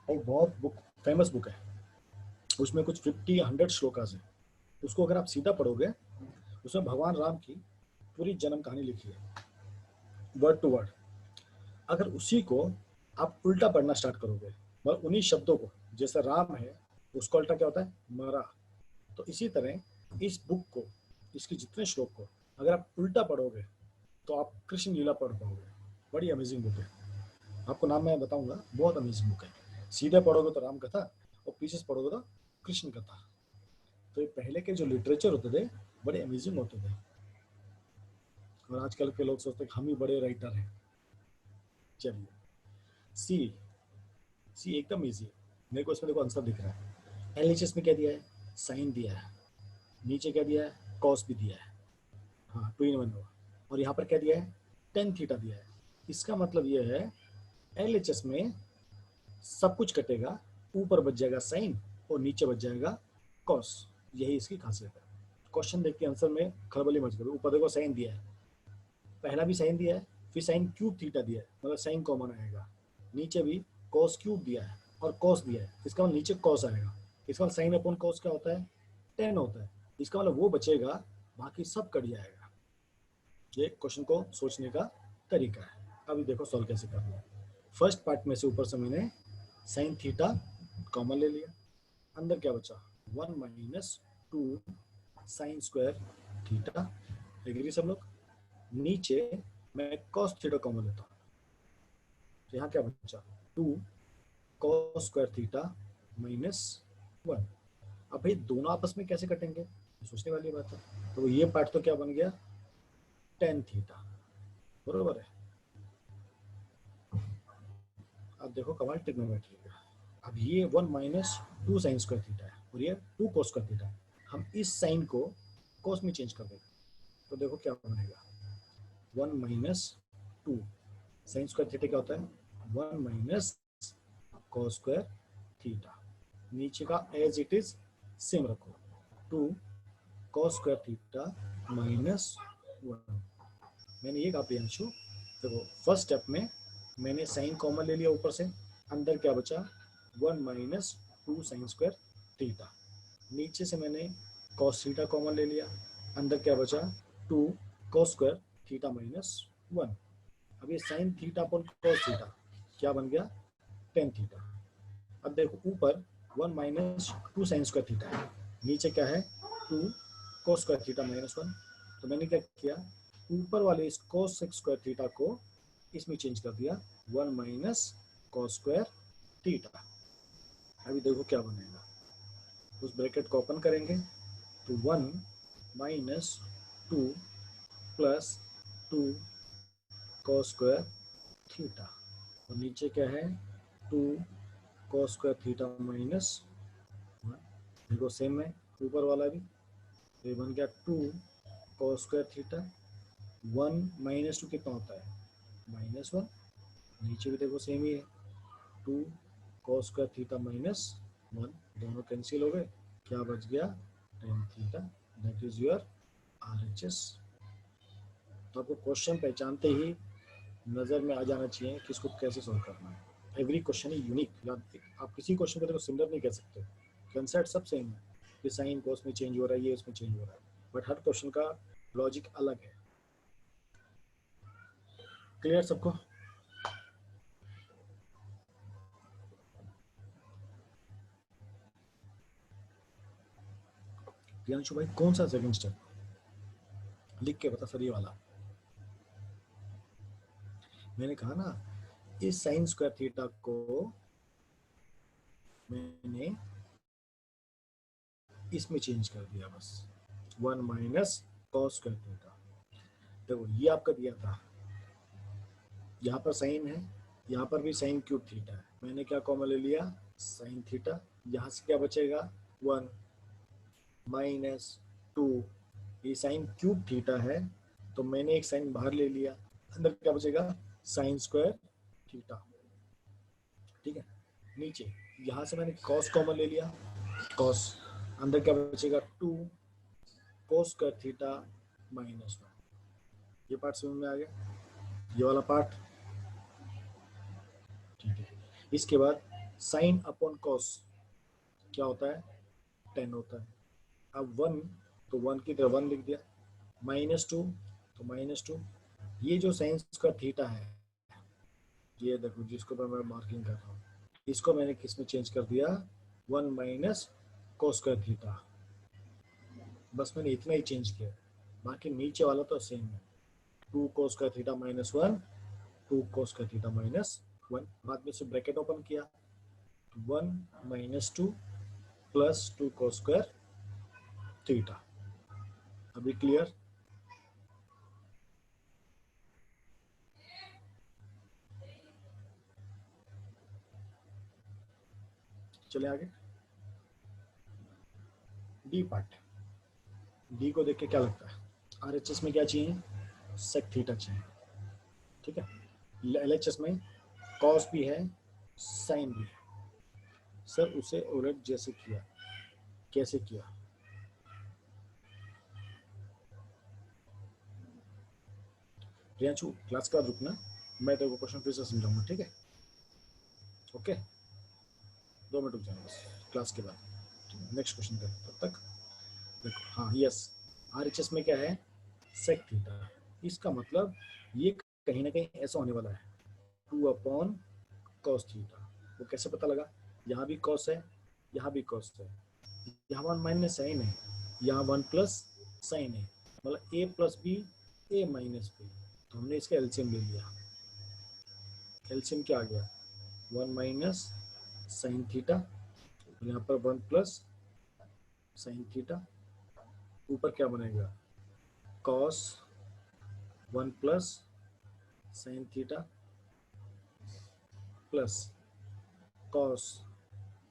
एक बहुत बुक फेमस बुक है, उसमें कुछ 50-100 श्लोकास है, उसको अगर आप सीधा पढ़ोगे उसमें भगवान राम की पूरी जन्म कहानी लिखी है वर्ड टू वर्ड। अगर उसी को आप उल्टा पढ़ना स्टार्ट करोगे, मतलब उन्हीं शब्दों को, जैसे राम है उसका उल्टा क्या होता है मरा, तो इसी तरह इस बुक को, इसके जितने श्लोक को अगर आप उल्टा पढ़ोगे तो आप कृष्ण लीला पढ़ पाओगे। बड़ी अमेजिंग बुक है, आपको नाम मैं बताऊंगा, बहुत अमेजिंग बुक है। सीधे पढ़ोगे तो राम कथा और पीछे से पढ़ोगे तो कृष्ण कथा। तो ये पहले के जो लिटरेचर होते थे बड़े अमेजिंग होते थे, और आजकल के लोग सोचते हैं कि हम ही बड़े राइटर हैं। चलिए, सी सी एकदम इजी है, मेरे को इसमें देखो आंसर दिख रहा है। एलएचएस में क्या दिया है, साइन दिया है, नीचे क्या दिया है, कॉस भी दिया है, हाँ 2 in 1 होगा, और यहाँ पर क्या दिया है, टेन थीटा दिया है। इसका मतलब ये है एलएचएस में सब कुछ कटेगा, ऊपर बच जाएगा साइन और नीचे बच जाएगा कॉस, यही इसकी खासियत है। क्वेश्चन देख के आंसर में खलबली मच गई। ऊपर देखो साइन दिया है, पहला भी साइन दिया है, फिर साइन क्यूब थीटा दिया है, मतलब साइन कॉमन आएगा, नीचे भी कॉस क्यूब दिया है और कॉस दिया है, इसका मतलब नीचे कॉस आएगा। इसका मतलब साइन अपॉन कॉस क्या होता है, 10 होता है। इसका मतलब वो बचेगा, बाकी सब कट जाएगा। ये क्वेश्चन को सोचने का तरीका है। अभी देखो सॉल्व कैसे करना है। फर्स्ट पार्ट में से ऊपर से मैंने साइन थीटा कॉमन ले लिया, अंदर क्या बचा, 1 minus 2 sine square theta, agree सब लोग। नीचे मैं कॉस थीटा कॉमन लेता हूँ, तो यहाँ क्या बचा, 2 कॉस स्क्वायर थीटा माइनस 1। अब भाई दोनों आपस में कैसे कटेंगे, सोचने वाली बात है। तो ये पार्ट तो क्या बन गया, टेन थीटा, बरोबर है। अब देखो कमाल ट्रिग्नोमेट्री का। अब ये 1 माइनस 2 साइन स्क्वायर थीटा है और ये 2 कोस स्क्वायर थीटा है। हम इस साइन को कोस में चेंज कर देंगे, तो देखो क्या बनेगा, 1 माइनस 2 साइन स्क्वायर थीटा क्या होता है, 1 माइनस कोस स्क्वायर थीटा। नीचे का एज इट इज सेम रखो, 2 कोस स्क्वायर थीटा माइनस 1। मैंने ये कहा प्रियांशु, देखो फर्स्ट स्टेप में मैंने साइन कॉमन ले लिया ऊपर से, अंदर क्या बचा, 1 माइनस 2 साइन स्क्वायर थीटा। नीचे से मैंने कॉस थीटा कॉमन ले लिया, अंदर क्या बचा, 2 कॉस स्क्वायर थीटा माइनस 1। अब ये sign theta upon cos theta क्या बन गया, टेन थीटा। अब देखो ऊपर 1 माइनस 2 साइन स्क्वायर थीटा है, नीचे क्या है, 2 कॉस स्क्वायर थीटा माइनस 1। तो मैंने क्या किया, ऊपर वाले इस कॉस स्क्वायर थीटा को इसमें चेंज कर दिया, 1 माइनस कॉस स्क्वायर थीटा। अभी देखो क्या बनेगा, उस ब्रैकेट को ओपन करेंगे तो 1 minus 2 plus 2 cos square theta, और नीचे क्या है, 2 कॉस स्क्वायर थीटा माइनस 1। देखो सेम है ऊपर वाला भी, तो ये बन गया 2 कॉस स्क्वायर थीटा। 1 माइनस 2 कितना होता है, माइनस 1। नीचे भी देखो सेम ही है, 2 कॉस स्क्वायर थीटा माइनस 1। दोनों कैंसिल हो गए, क्या बच गया, tan theta. That is your RHS. तो आपको क्वेश्चन पहचानते ही नज़र में आ जाना चाहिए कि इसको कैसे सॉल्व करना है। एवरी क्वेश्चन इज यूनिक, आप किसी क्वेश्चन को देखो सिमिलर नहीं कह सकते, कंसेप्ट सब सेम है, कि साइन को उसमें चेंज हो रहा है, ये उसमें चेंज हो रहा है, बट हर क्वेश्चन का लॉजिक अलग है। क्लियर सबको? प्रियांशु भाई कौन सा सेकंड स्टेप, लिख के बता सर, ये वाला। मैंने कहा ना, इस साइन स्क्वायर थीटा को मैंने इसमें चेंज कर दिया बस, 1 माइनस कॉस स्क्वायर थीटा। देखो ये आपका दिया था, यहाँ पर साइन है, यहाँ पर भी साइन क्यूब थीटा है, मैंने क्या कॉमन ले लिया, साइन थीटा। यहाँ से क्या बचेगा, 1 माइनस 2, ये साइन क्यूब थीटा है, तो मैंने एक साइन बाहर ले लिया, अंदर क्या बचेगा, साइन स्क्वायर थीटा। ठीक है, नीचे यहाँ से मैंने कॉस कॉमन ले लिया, कॉस, अंदर क्या बचेगा, 2 कोस स्क्वायर थीटा माइनस 1। ये पार्ट समझ में आ गया, ये वाला पार्ट, ठीक है। इसके बाद साइन अपॉन कॉस क्या होता है, 10 होता है। अब 1, तो 1 की तरह 1 लिख दिया, माइनस 2 तो माइनस 2। ये जो साइन स्क्वायर थीटा है, ये देखो जिसको मैं मार्किंग कर रहा हूँ, इसको मैंने किस में चेंज कर दिया, 1 माइनस कोस स्क्वायर थीटा। बस मैंने इतना ही चेंज किया, बाकी नीचे वाला तो सेम है। 2 cos का थीटा माइनस 1, 2 cos का थीटा माइनस 1, बाद में से ब्रैकेट ओपन किया, 1 minus 2 plus 2 cos square theta. अभी क्लियर? चले आगे। D part. डी को देख के क्या लगता है? आरएचएस में क्या चाहिए? सेक थीटा चाहिए, ठीक है। एलएचएस में कॉस भी है, साइन भी है। सर उसे उलट जैसे किया, कैसे किया? प्रियांशु क्लास का रुकना, मैं तेरे को क्वेश्चन फिर से समझाऊंगा, ठीक है? ओके, 2 मिनट रुक जाना बस, क्लास के बाद नेक्स्ट क्वेश्चन कर तब तक। देखो, हाँ यस, आरएचएस में क्या है? Sec theta. इसका मतलब ये कहीं ना कहीं ऐसा होने वाला है, 2 अपॉन कॉस थीटा। वो कैसे पता लगा? यहाँ भी कॉस है, यहाँ भी कॉस है, यहाँ 1 माइनस साइन है, यहाँ 1 प्लस साइन है, मतलब ए प्लस बी, ए माइनस बी। तो हमने इसका एलसीएम ले लिया। एलसीएम क्या आ गया? 1 माइनस साइन थीटा, यहाँ पर 1 प्लस साइन थीटा, ऊपर क्या बनेगा? Cos 1 plus sine theta plus cos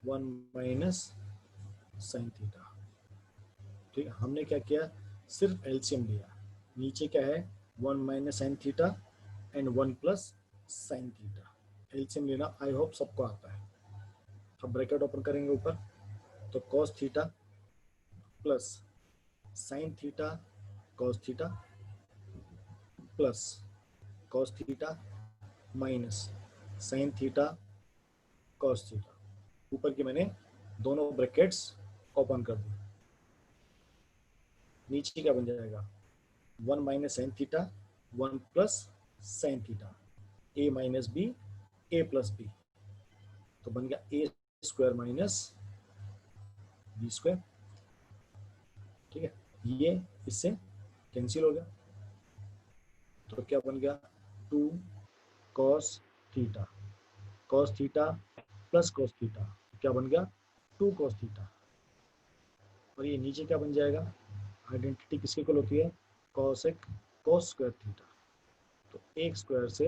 1 minus sine theta. ठीक है, हमने क्या किया? सिर्फ एलसीएम लिया। नीचे क्या है? 1 minus sine theta and 1 plus sine theta. LCM लेना आई होप सबको आता है। अब ब्रैकेट ओपन करेंगे ऊपर, तो cos theta plus sine theta cos theta plus cos theta minus sine theta cos theta. ऊपर की मैंने दोनों ब्रैकेट्स ओपन कर दी। नीचे क्या बन जाएगा? 1 minus sine theta 1 plus sine theta, a minus b, a plus b, तो बन गया a square minus b square. ठीक है, ये इससे कैंसिल हो गया, तो क्या बन गया? 2 cos theta, cos theta plus cos theta, क्या बन गया? 2 कॉस थीटा। और ये नीचे क्या बन जाएगा? आइडेंटिटी किसके इक्वल होती है? कॉस एक कॉस स्क्वायर थीटा। तो एक स्क्वायर से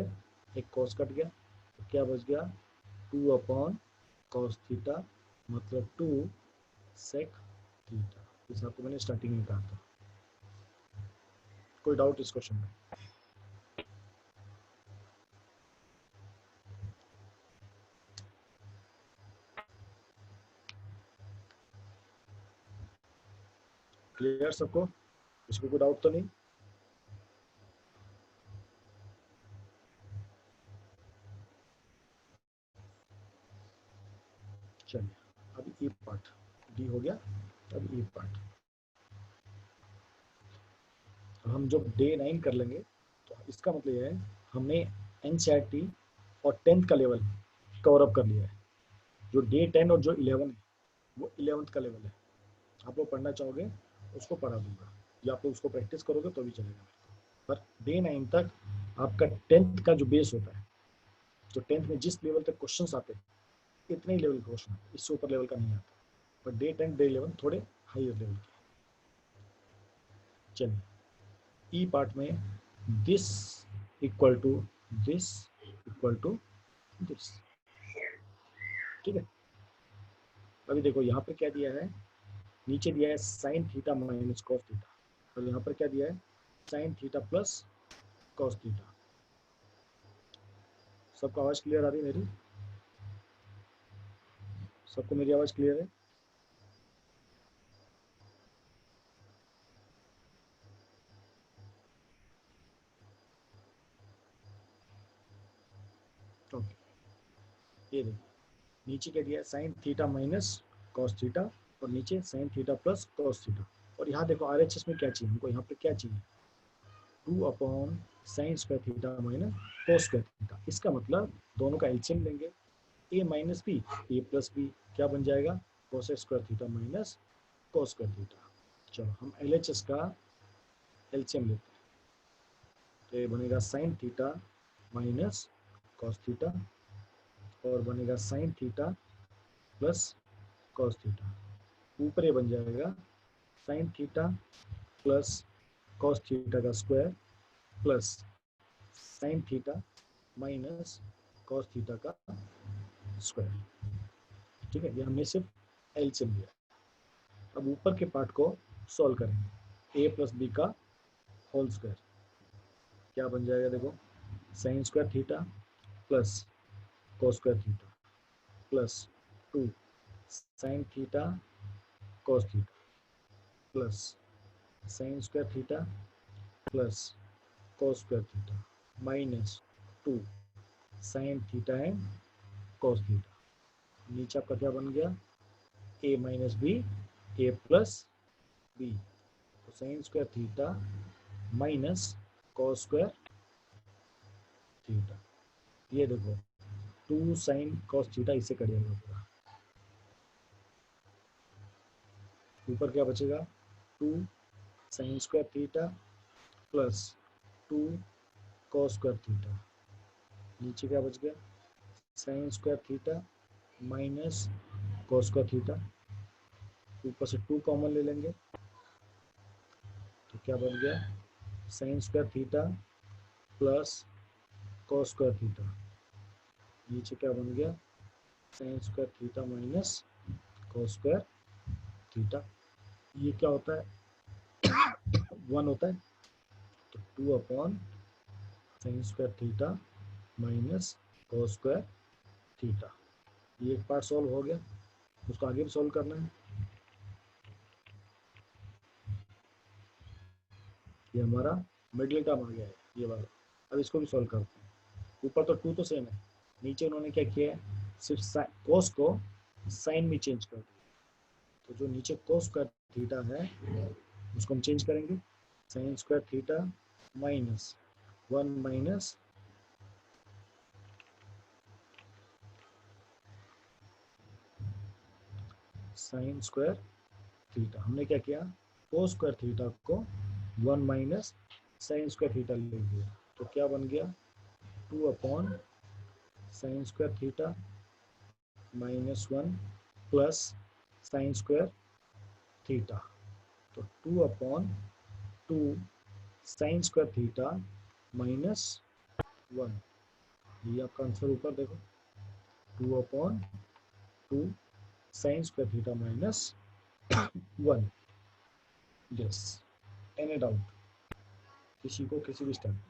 एक कॉस कट गया, तो क्या बच गया? 2 अपॉन कॉस थीटा, मतलब 2 सेक थीटा। इस आपको मैंने स्टार्टिंग में कहा था। कोई डाउट इस क्वेश्चन में? क्लियर सबको? इसको कोई डाउट तो नहीं? चलिए, अभी ई पार्ट, डी हो गया, अब ई पार्ट। तो हम जब डे 9 कर लेंगे, तो इसका मतलब ये है हमने एनसीईआरटी और 10th का लेवल कवर अप कर लिया है। जो डे 10 और जो 11 है वो 11th का लेवल है। आप लोग पढ़ना चाहोगे उसको पढ़ा दूंगा, या आप लोग उसको प्रैक्टिस करोगे तो भी चलेगा। पर डे 9 तक आपका 10th का जो बेस होता है, जो 10th में जिस लेवल तक क्वेश्चन आते हैं इतने ही लेवल के क्वेश्चन आते हैं, इससे ऊपर लेवल का नहीं आता। पर डे 10 डे 11 थोड़े हायर लेवल के। चलिए, ई पार्ट में this equal to this equal to this, ठीक है। अभी देखो यहाँ पे क्या दिया है? नीचे दिया है sine theta minus cos theta, और यहाँ पर क्या दिया है? Sine theta plus cos theta. सबको आवाज क्लियर आ रही है मेरी? सबको मेरी आवाज क्लियर है? ओके, ये देखिए नीचे क्या दिया है? Sine theta minus cos theta, और नीचे sign theta plus cos theta. और यहाँ देखो आरएचएस में क्या चाहिए हमको? यहाँ पे क्या चाहिए? 2 upon sine square theta minus cos square theta. इसका मतलब दोनों का एलसीएम लेंगे, ए minus b, a plus B, क्या बन जाएगा? कोस square theta minus cos square theta. चलो हम LHS का एलसीएम लेते हैं, तो ये बनेगा sine theta minus cos theta, और बनेगा sine theta plus cos theta. ऊपर ये बन जाएगा sine theta plus cos theta का square plus sine theta minus cos theta का स्क्वायर। ठीक है, ये हमने सिर्फ एलसीएम लिया। अब ऊपर के पार्ट को सॉल्व करेंगे। a प्लस बी का होल स्क्वायर क्या बन जाएगा, देखो sine square theta plus cos square theta plus 2 sine theta cos theta plus sine square theta plus cos square theta minus 2 sine theta and cos theta. नीचे आपका क्या बन गया, a minus b a plus b, तो sine square theta minus cos square theta. ये देखो 2 साइन कॉस थीटा इससे कट जाएगा पूरा। ऊपर क्या बचेगा, 2 sine square theta plus 2 cos square theta. नीचे क्या बच गया, sine square theta minus cos square theta. ऊपर से 2 कॉमन ले लेंगे तो क्या बन गया, sine square theta plus cos square theta. नीचे क्या बन गया, sine square theta minus cos square theta. ये क्या होता है, 1 होता है, तो 2 upon sine square theta minus cos square theta. ये एक पार्ट सॉल्व हो गया, उसको आगे भी सॉल्व करना है। ये हमारा मिडिल टर्म आ गया है ये वाला। अब इसको भी सॉल्व करते हैं। ऊपर तो 2 तो सेम है, नीचे उन्होंने क्या किया है, सिर्फ कॉस को साइन में चेंज कर दिया। तो जो नीचे कॉस स्क्वायर थीटा है उसको हम चेंज करेंगे, sign square theta minus 1 minus sign square theta. हमने क्या किया, कोस स्क्वायर थीटा को 1 माइनस साइन स्क्वायर थीटा ले लिया, तो क्या बन गया, 2 upon sine square theta minus 1 plus sine square theta. तो 2 upon 2 sine square theta minus 1। ये आपका आंसर ऊपर देखो, 2 upon 2 sine square theta minus 1। Yes, any doubt किसी को किसी भी स्टेप।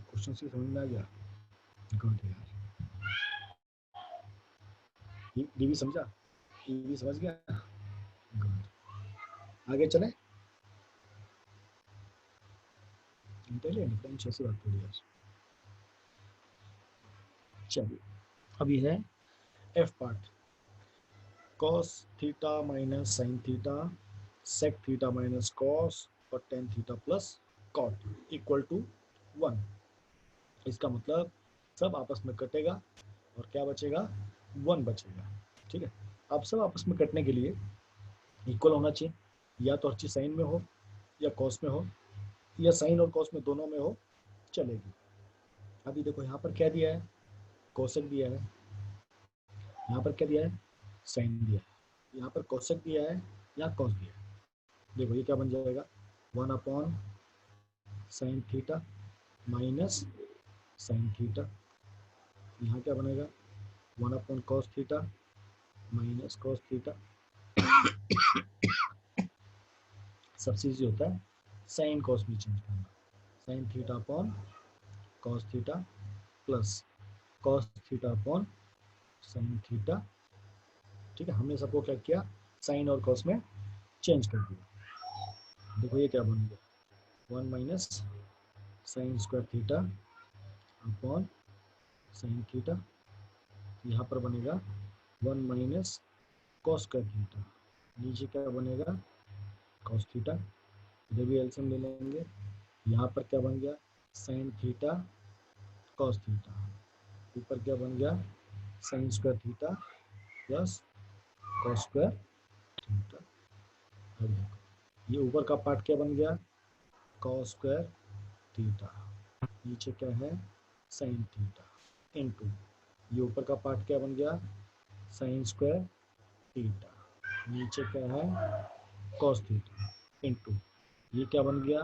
क्वेश्चन से समझ में आ गया, गुड यार। डीवी समझा, डीवी समझ गया, गुड। आगे चले, इंटेलिजेंट फ्रेंच ऐसी बात थोड़ी यार। चलिए अभी है f part, cos theta minus sine theta sec theta minus cos और tan theta plus cot equal to 1। इसका मतलब सब आपस में कटेगा और क्या बचेगा, 1 बचेगा। ठीक है, अब सब आपस में कटने के लिए इक्वल होना चाहिए, या तो हर चीज साइन में हो या कॉस में हो या साइन और कॉस में दोनों में हो चलेगी। अभी देखो यहाँ पर क्या दिया है, कोसेक दिया है, यहाँ पर क्या दिया है, साइन दिया है, यहाँ पर कोसेक दिया है, यहाँ कॉस दिया है। देखो ये क्या बन जाएगा, 1 upon sine theta minus sine theta. यहाँ क्या बनेगा, 1 अपॉन cos theta minus cos theta. सबसे ईजी होता है साइन कॉस में चेंज करना, sign theta upon cos theta plus cos theta upon sine theta. ठीक है, हमने सबको क्या किया, साइन और कॉस में चेंज कर दिया। देखो ये क्या बन गया, 1 minus sign square theta upon sine theta. यहाँ पर बनेगा 1 माइनस कॉस स्क्वायर थीटा, नीचे क्या बनेगा कॉस थीटा, इधर भी एलसीएम ले लेंगे, यहाँ पर क्या बन गया साइन थीटा कॉस थीटा, ऊपर क्या बन गया sine square theta plus cos square theta. अब देखो ये ऊपर का पार्ट क्या बन गया कॉस स्क्वायर थीटा, नीचे क्या है साइन थीटा इनटू ये ऊपर का पार्ट क्या बन गया साइन स्क्वायर थीटा, नीचे क्या है कॉस थीटा इनटू ये क्या बन गया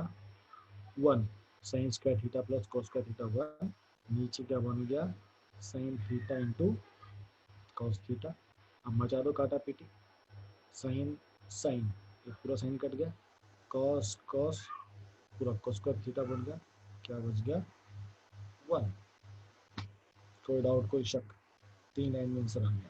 1 sign square theta plus cos square theta हुआ, नीचे क्या बन गया sine theta into cos theta. अब मचा दो काटा पीटी, साइन साइन ये पूरा साइन कट गया, कॉस कॉस पूरा कॉस स्क्वायर थीटा बन गया, क्या बच गया 1। कोई डाउट कोई शक, 3 लाइन में आंसर आ गया।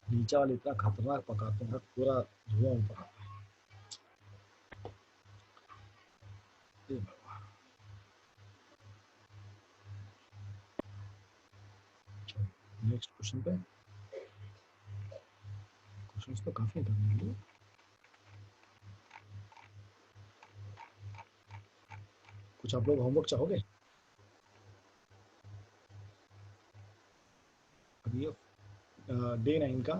नीचा वाले इतना खतरनाक पकाते हैं पूरा धुआं ऊपर आता है। नेक्स्ट क्वेश्चन पे, क्वेश्चंस तो काफी करने के लिए, कुछ आप लोग होमवर्क चाहोगे? अभी डे 9 का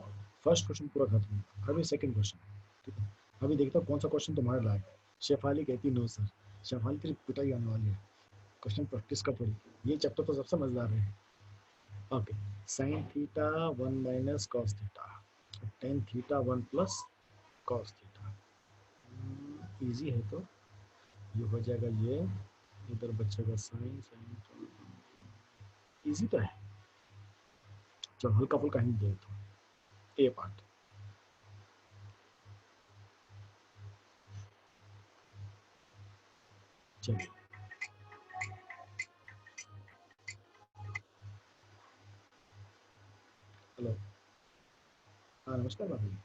फर्स्ट क्वेश्चन पूरा खत्म हुआ, अभी सेकंड क्वेश्चन, ठीक है। अभी देखता हूँ कौन सा क्वेश्चन तुम्हारे लायक है। शेफाली कहती नो सर, शेफाली की पिटाई आने वाली है, क्वेश्चन प्रैक्टिस का पड़ी, ये चैप्टर तो सबसे मजेदार है। Okay, sign theta 1 minus cos theta, tan theta 1 plus cos theta, easy है तो ये हो जाएगा, ये इधर बचेगा साइन साइन, इजी तो है। चलो हल्का फुल्का हिंट दे दो, ए पार्ट, चलिए हेलो, हाँ नमस्कार भाभी।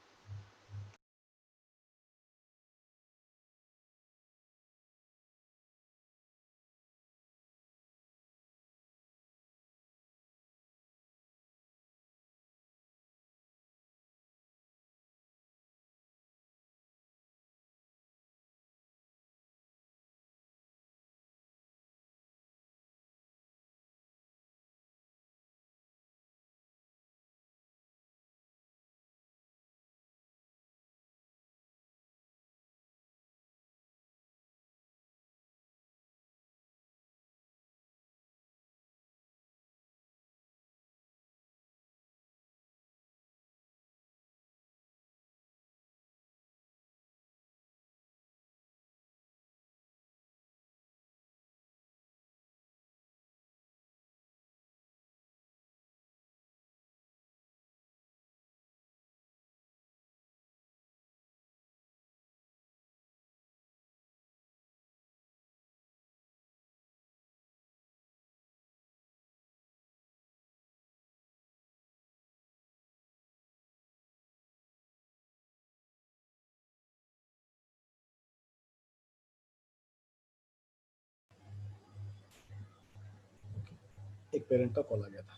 एक पेरेंट का कॉल आ गया था,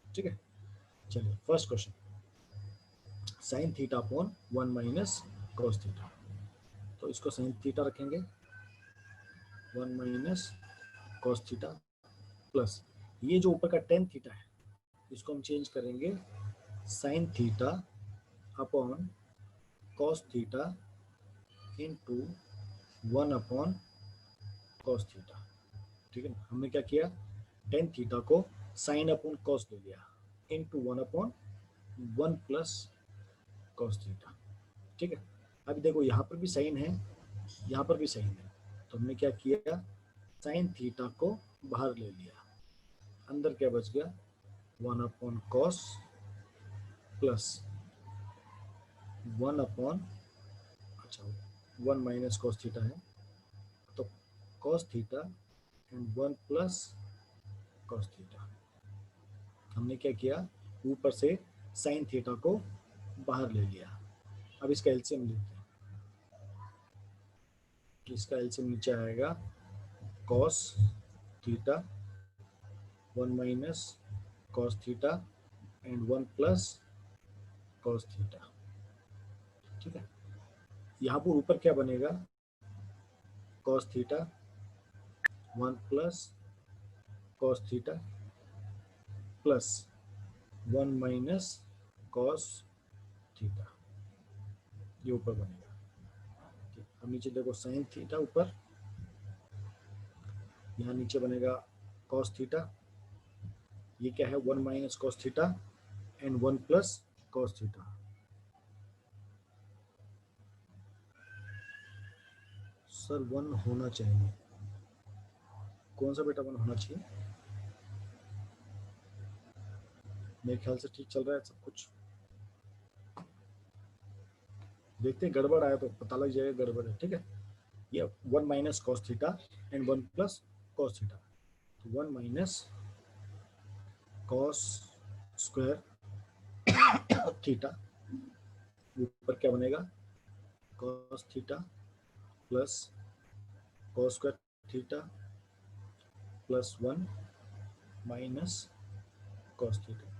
ठीक है। चलिए first question, sign theta upon 1 minus cos theta, तो इसको साइन थीटा रखेंगे 1 माइनस कॉस थीटा प्लस ये जो ऊपर का टेन थीटा है इसको हम चेंज करेंगे sign theta upon cos theta into 1 अपॉन कॉस थीटा, ठीक है ना। हमने क्या किया टेन थीटा को साइन अपॉन कॉस ले लिया into 1 upon 1 plus cos theta, ठीक है। अभी देखो यहाँ पर भी साइन है, यहाँ पर भी साइन है, तो हमने क्या किया साइन थीटा को बाहर ले लिया, अंदर क्या बच गया 1 अपॉन कॉस प्लस 1 अपॉन, अच्छा 1 माइनस कॉस थीटा है, तो cos theta and 1 plus cos theta. हमने क्या किया ऊपर से साइन थीटा को बाहर ले लिया, अब इसका एलसीएम लेते हैं, इसका एलसीएम नीचे आएगा cos theta 1 minus cos theta and 1 plus cos theta. ठीक है, यहाँ पर ऊपर क्या बनेगा, cos theta 1 plus cos theta plus 1 minus cos theta, ये ऊपर बनेगा। ठीक, अब नीचे देखो साइन थीटा ऊपर, यहाँ नीचे बनेगा कॉस थीटा, ये क्या है 1 minus cos theta and 1 plus cos theta. Sir 1 होना चाहिए, कौन सा बेटा 1 होना चाहिए? मेरे ख्याल से ठीक चल रहा है सब कुछ। देखते हैं, गड़बड़ आया तो पता लग जाएगा गड़बड़ है। ठीक है, ये 1 minus cos theta and 1 plus cos theta, तो 1 माइनस कॉस स्क्वायर थीटा, ऊपर क्या बनेगा cos theta plus cos square theta plus 1 minus cos theta.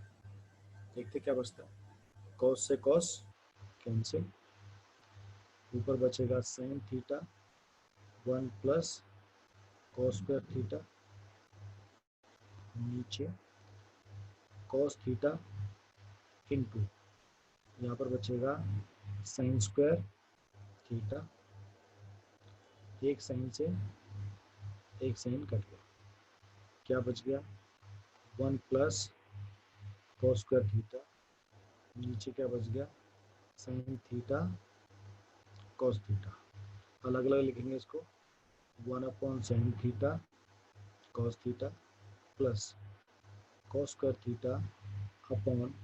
देखते क्या बचता है, कॉस से कॉस कैंसिल, ऊपर बचेगा sign theta 1 plus cos square theta, नीचे कॉस थीटा इंटू, यहाँ पर बचेगा साइन स्क्वायर थीटा, एक साइन से एक साइन कट गया, क्या बच गया 1 प्लस कॉस स्क्वायर थीटा, नीचे क्या बच गया साइन थीटा कॉस थीटा। अलग अलग लिखेंगे इसको, 1 upon sine theta cos theta plus cos square theta upon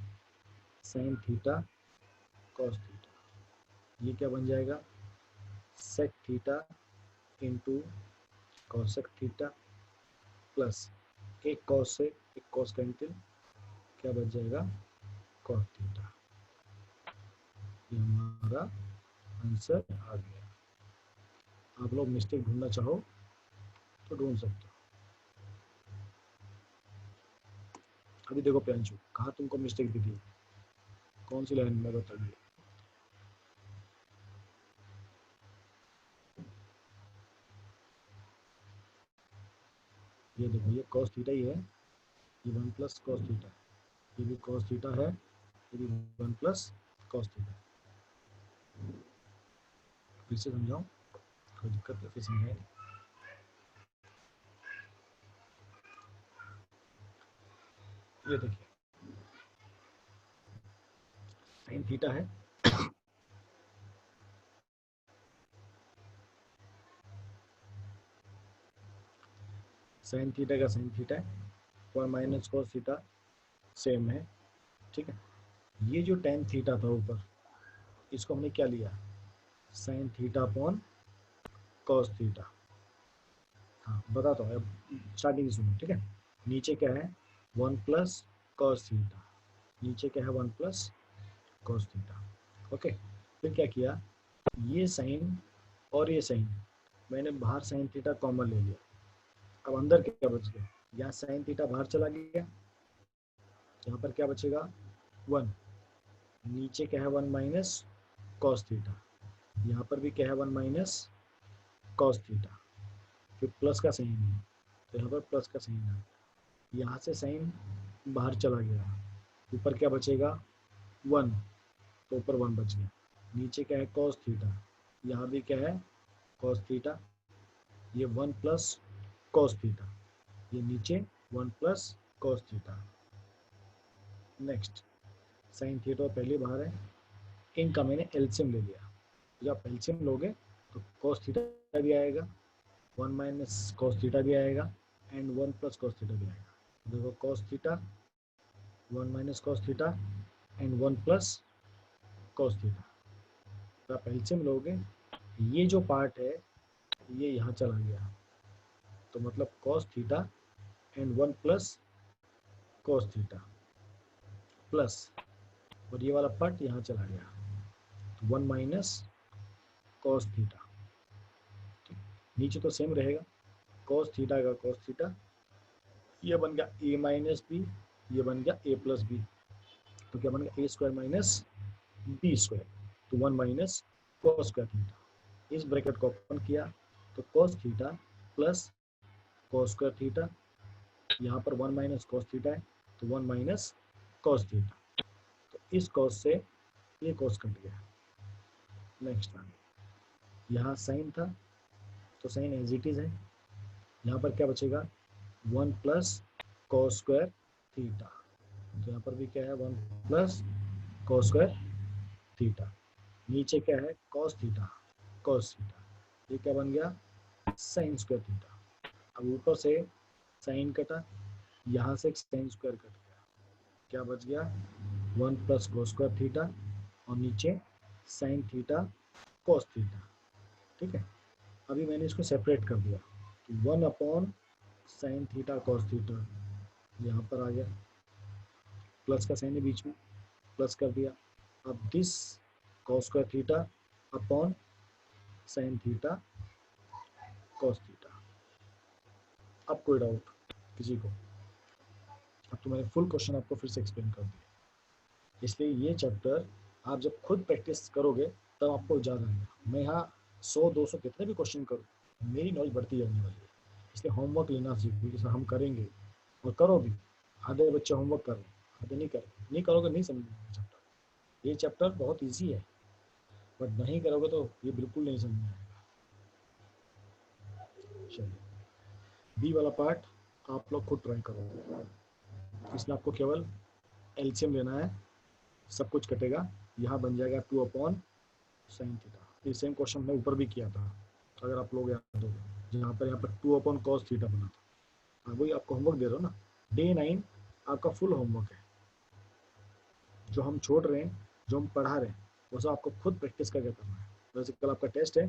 sine theta cos theta. ये क्या बन जाएगा sec theta into cosec theta plus एक कॉस से एक कॉस कैंसिल, क्या बच जाएगा कॉस थीटा। ये हमारा आंसर आ गया। आप लोग मिस्टेक ढूंढना चाहो तो ढूंढ सकते हो। अभी देखो प्यांशु, कहाँ तुमको मिस्टेक दिखी, कौन सी लाइन में बताइए। ये देखो ये कॉस थीटा ही है, ये 1 प्लस कॉस थीटा, ये भी कॉस थीटा है, ये भी 1 प्लस कॉस थीटा। फिर से समझाऊं, कोई दिक्कत है फिर समझाएं। ये देखिए साइन थीटा है, साइन थीटा का साइन थीटा है, 1 माइनस कॉस थीटा सेम है। ठीक है, ये जो टेन थीटा था ऊपर, इसको हमने क्या लिया sign theta upon cos theta. हाँ बताता हूँ, अब स्टार्टिंग सुनो। ठीक है, नीचे क्या है 1 प्लस कॉस थीटा, नीचे क्या है 1 प्लस कॉस थीटा। ओके, फिर क्या किया, ये साइन और ये साइन, मैंने बाहर साइन थीटा कॉमन ले लिया, अब अंदर क्या बच गया, यहाँ साइन थीटा बाहर चला गया, यहाँ पर क्या बचेगा 1, नीचे क्या है 1 माइनस कॉस थीटा, यहाँ पर भी क्या है 1 माइनस कॉस थीटा, फिर प्लस का साइन है तो यहाँ पर प्लस का साइन है, यहाँ से साइन बाहर चला गया, ऊपर क्या बचेगा 1, तो ऊपर 1 बच गया, नीचे क्या है कॉस थीटा, यहाँ भी क्या है कॉस थीटा, ये 1 प्लस कॉस थीटा, ये नीचे 1 plus cos theta. Next sine theta पहले बाहर है, इनका मैंने एलसीएम ले लिया, जब आप एलसीएम लोगे तो कॉस थीटा भी आएगा, 1 माइनस कॉस थीटा भी आएगा एंड 1 प्लस कॉस थीटा भी आएगा। देखो cos theta 1 minus cos theta and 1 plus cos theta, तो आप एलसीएम लोगे, ये जो पार्ट है ये यहाँ चला गया, तो मतलब cos theta and 1 plus cos theta plus, और ये वाला पार्ट यहाँ चला गया, तो 1 माइनस कॉस थीटा। ठीक, नीचे तो सेम रहेगा, कॉस थीटा का कॉस थीटा, ये बन गया ए माइनस बी, ये बन गया ए प्लस बी, तो क्या बन गया a square minus b square, तो 1 माइनस कॉस स्क्वायर थीटा। इस ब्रैकेट को ओपन किया तो cos theta plus cos square theta, यहाँ पर 1 माइनस कॉस थीटा है तो 1 माइनस कॉस थीटा, तो इस कॉस से ये कॉस कट गया। नेक्स्ट आ गया यहाँ साइन था तो साइन एज इट इज है, यहाँ पर क्या बचेगा 1 प्लस कॉस स्क्वायर थीटा, तो यहाँ पर भी क्या है 1 प्लस कॉस स्क्वायर थीटा, नीचे क्या है कॉस थीटा कॉस थीटा, ये क्या बन गया साइन स्क्वायर थीटा। अब ऊपर से साइन कटा, यहाँ से साइन स्क्वायर कट गया, क्या बच गया 1 प्लस कॉस स्क्वायर थीटा और नीचे साइन थीटा कॉस थीटा। ठीक है, अभी मैंने इसको सेपरेट कर दिया तो 1 upon sine theta cos theta, यहाँ पर आ गया, प्लस का साइन है बीच में, प्लस कर दिया। अब this cos square theta upon sine theta cos theta. अब कोई डाउट किसी को? अब तो मैंने फुल क्वेश्चन आपको फिर से एक्सप्लेन कर दिया, इसलिए ये चैप्टर आप जब खुद प्रैक्टिस करोगे तब आपको ज़्यादा आएगा। मैं यहाँ 100-200 कितने भी क्वेश्चन करूँ, मेरी नॉलेज बढ़ती जाने वाली है, इसलिए होमवर्क लेना सीखो कि सर हम करेंगे, और करो भी। आधे बच्चे होमवर्क कर रहे हैं, आधे नहीं कर रहे, नहीं करोगे नहीं समझेंगे चैप्टर। ये चैप्टर बहुत ईजी है, बट नहीं करोगे तो ये बिल्कुल नहीं समझ में आएगा। चलिए बी वाला पार्ट आप लोग खुद ट्राई करो, इसमें आपको केवल एलसीएम लेना है, सब कुछ कटेगा, यहाँ बन जाएगा 2 अपॉन साइन थीटा। ये सेम क्वेश्चन हमने ऊपर भी किया था, अगर आप लोग याद हो, यहाँ पर 2 अपॉन कॉस थीटा बना था। हाँ वही आपको होमवर्क दे रहा हूँ ना, डे 9 आपका फुल होमवर्क है, जो हम छोड़ रहे हैं, जो हम पढ़ा रहे हैं, वो सब आपको खुद प्रैक्टिस करके करना है। वैसे कल आपका टेस्ट है,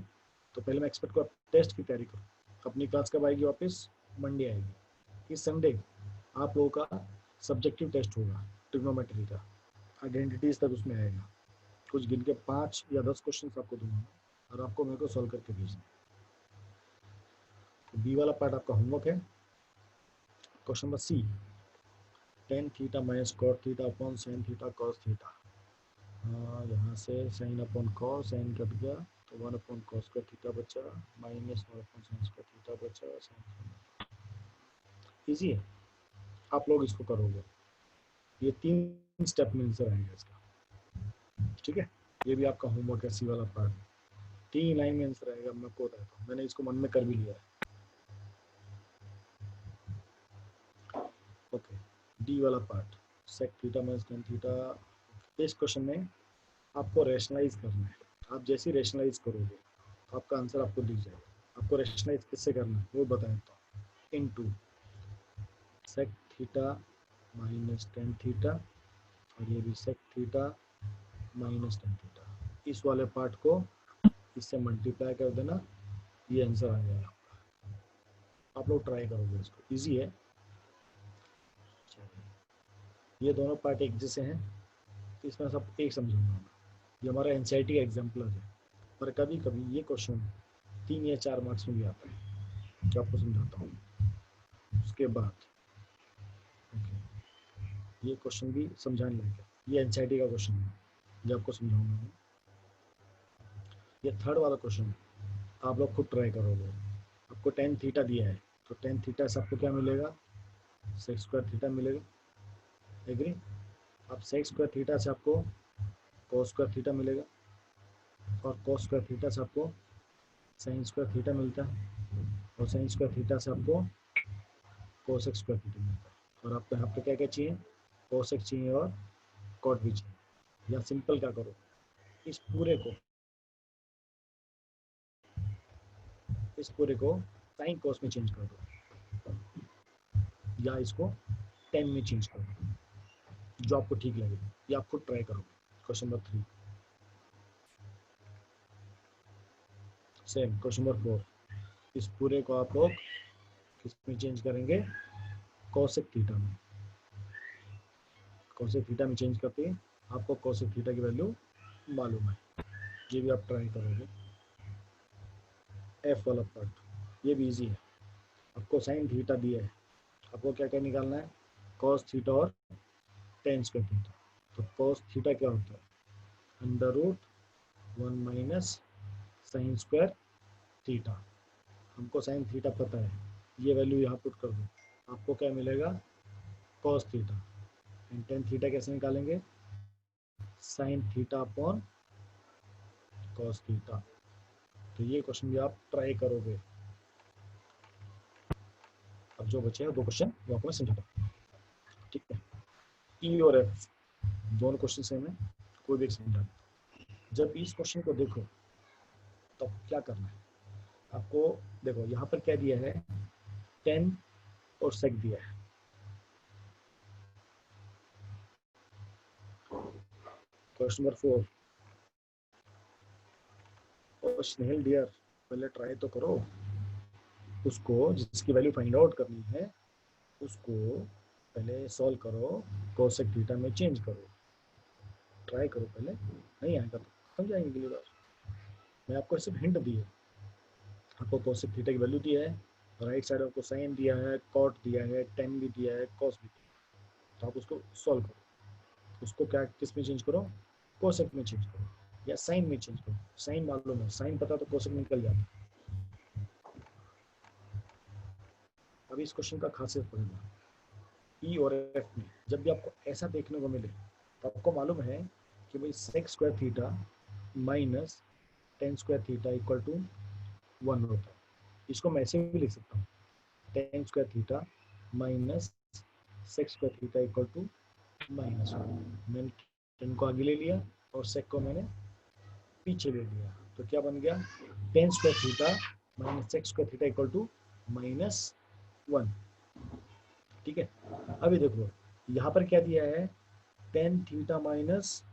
तो पहले मैं एक्सपेक्ट करूँ टेस्ट की तैयारी करो। अपनी क्लास कब आएगी वापस? मंडे आएगी। इस संडे आप लोगों का सब्जेक्टिव टेस्ट होगा ट्रिग्नोमेट्री का, आइडेंटिटीज तक उसमें आएगा, कुछ गिन के 5 या 10 क्वेश्चन आपको दूंगा और आपको मेरे को सॉल्व करके भेजना। तो बी वाला पार्ट आपका होमवर्क है। Question number C, tan theta minus cot theta upon sine theta cos theta. हाँ यहाँ से sine upon cos, sine cut गया तो 1 अपॉन कॉस का थीटा बचा, माइनस 1 अपॉन साइन का थीटा बचा, साइन। ईजी है, आप लोग इसको करोगे, ये 3 स्टेप में आंसर आएगा इसका। ठीक है, ये भी आपका होमवर्क है सी वाला पार्ट, 3 लाइन में आंसर आएगा। मैं आपको बताता हूँ, मैंने इसको मन में कर भी लिया है। ओके, डी वाला part, sec theta minus tan theta. इस क्वेश्चन में आपको रैशनलाइज करना है, आप जैसे रैशनलाइज करोगे आपका आंसर आपको दिख जाएगा। आपको रैशनलाइज किससे करना है वो बता देता हूँ, into sec theta minus tan theta, और ये भी sec theta minus tan theta, इस वाले पार्ट को इससे मल्टीप्लाई कर देना, ये आंसर आ जाएगा आपका। आप लोग ट्राई करोगे इसको, इजी है। ये दोनों पार्ट एक जैसे हैं, तो इसमें सब एक समझूंगा मैं। ये हमारा एनसीईआरटी का एग्जाम्पल है, पर कभी कभी ये क्वेश्चन 3 या 4 मार्क्स में भी आता है, जो आपको समझाता हूँ। उसके बाद ये क्वेश्चन भी समझाने लगे, ये एनसीईआरटी का क्वेश्चन है जो आपको समझाऊंगा मैं। ये थर्ड वाला क्वेश्चन आप लोग खुद ट्राई करोगे। आपको टेन थीटा दिया है, तो टेन थीटा से आपको क्या मिलेगा, सेक स्क्वायर थीटा मिलेगा। एग्री? अब सेक स्क्वायर थीटा से आपको कॉस स्क्वायर थीटा मिलेगा, और कॉस स्क्वायर थीटा से आपको साइन स्क्वायर थीटा मिलता है, और साइन स्क्वायर थीटा से आपको कोसेक स्क्वायर थीटा मिलता है। और आपको यहाँ पे क्या क्या चाहिए, कोसेक चाहिए और कॉट भी चाहिए। या सिंपल क्या करो, इस पूरे को साइन कॉस में चेंज कर दो, या इसको टेन में चेंज कर दो, जो आपको ठीक लगे, या आप खुद ट्राई करो। Question number 3, same question number 4, इस पूरे को आप लोग किस में चेंज करेंगे, कोसेक थीटा में। कोसेक थीटा में चेंज करते हैं, आपको कोसेक थीटा की वैल्यू मालूम है, ये भी आप ट्राई करोगे। एफ वाला पार्ट, ये भी इजी है। आपको साइन थीटा दिया है, आपको क्या क्या निकालना है, कॉस थीटा और टेन स्क्वायर थीटा। तो कॉस थीटा क्या होता है, under root 1 - sine square theta. हमको साइन थीटा पता है, ये वैल्यू यहाँ पुट कर दो, आपको क्या मिलेगा, cos theta. And tan theta कैसे निकालेंगे, sign theta upon cos theta. तो ये क्वेश्चन भी आप ट्राई करोगे। अब जो बचे हैं 2 क्वेश्चन वो आपको मैं समझाता हूँ, ठीक है। ई और एफ दोनों क्वेश्चन सेम है, कोई भी एक समझा। जब इस क्वेश्चन को देखो तो क्या करना है आपको, देखो यहाँ पर क्या दिया है, टेन और सेक दिया है। क्वेश्चन नंबर 4, और स्नेहल डियर पहले ट्राई तो करो, उसको जिसकी वैल्यू फाइंड आउट करनी है उसको पहले सॉल्व करो, कोसेक थीटा में चेंज करो, ट्राई करो पहले, नहीं आएगा तो समझ जाएंगे अगली बार। मैं आपको सिर्फ हिंट दी है, आपको कोसेक थीटा की वैल्यू दिया है, राइट साइड आपको साइन दिया है, कॉट दिया है, टेन भी दिया है, कॉस भी दिया है, तो आप उसको सॉल्व करो, उसको क्या किस में चेंज करो, कोसेक में चेंज करो या साइन में चेंज करो। साइन मालूम है, साइन पता तो कोसेक निकल जाता है। अभी इस क्वेश्चन का खासियत पड़ेगा, ई और एफ में जब भी आपको ऐसा देखने को मिले तो आपको मालूम है कि भाई sec square theta minus tan square theta equal to 1 होता है। इसको मैं ऐसे भी लिख सकता हूँ, tan square theta minus sec square theta equal to -1। मैंने टेन को आगे ले लिया और सेक को मैंने पीछे ले लिया, तो क्या बन गया, tan square theta minus sec square theta equal to -1। ठीक है। अभी देखो यहाँ पर क्या दिया है, tan theta minus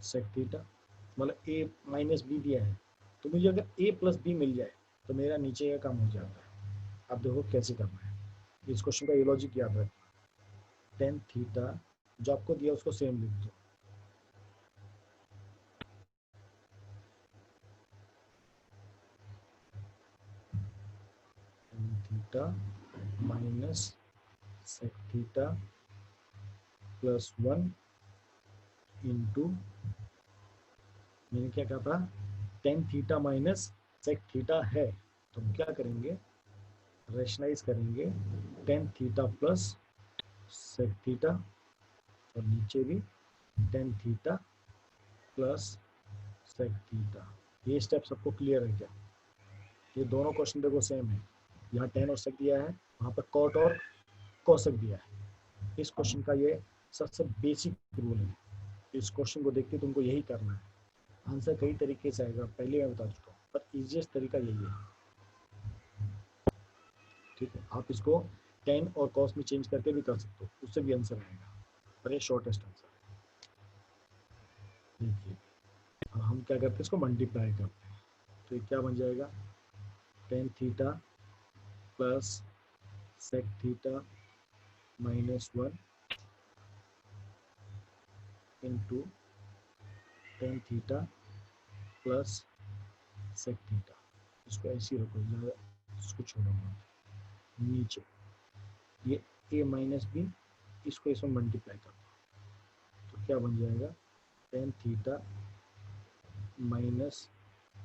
sec theta, मतलब ए माइनस बी दिया है। तो मुझे अगर ए प्लस बी मिल जाए तो मेरा नीचे का काम हो जाता है। अब देखो कैसे करना है, इस क्वेश्चन का ये लॉजिक याद रखना, टेन थीटा जो आपको दिया उसको सेम लिख दो, tan theta minus sec theta plus 1 into, मैंने क्या कहा था, tan theta minus sec theta है, तो हम क्या करेंगे, रेशनलाइज करेंगे, tan theta plus sec theta, और नीचे भी tan theta plus sec theta. ये स्टेप सबको क्लियर है क्या, ये दोनों क्वेश्चन देखो सेम है, यहाँ टेन और सेक दिया है, वहाँ पर कॉट और कोसेक दिया है। इस क्वेश्चन का ये सबसे बेसिक रूल है, इस क्वेश्चन को देख के तुमको यही करना है। आंसर कई तरीके से आएगा, पहले मैं बता चुका हूँ, पर इजिएस्ट तरीका यही है। ठीक है, आप इसको टेन और कॉस में चेंज करके भी कर सकते हो, उससे भी आंसर आएगा, पर ये शॉर्टेस्ट आंसर है। देखिए हम क्या करते हैं, इसको मल्टीप्लाई करते हैं, तो ये क्या बन जाएगा, tan theta plus sec theta -1 into tan theta plus sec theta. इसको ऐसे ही रखो, ज़्यादा इसको छोड़ो मत। नीचे ये ए माइनस बी, इसको इसमें मल्टीप्लाई कर दो, तो क्या बन जाएगा, tan theta minus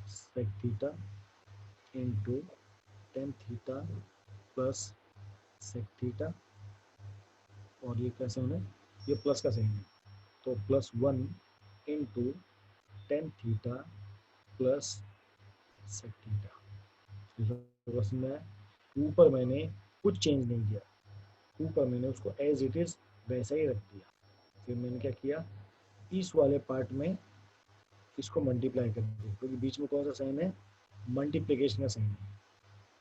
sec theta into tan theta plus sec theta, और ये कैसे होने, ये प्लस का साइन है, तो +1 into tan theta plus sec theta. में ऊपर मैंने कुछ चेंज नहीं किया, ऊपर मैंने उसको एज इट इज़ वैसा ही रख दिया। फिर मैंने क्या किया, इस वाले पार्ट में इसको मल्टीप्लाई कर दिया, क्योंकि बीच में कौन सा साइन है, मल्टीप्लिकेशन का साइन है,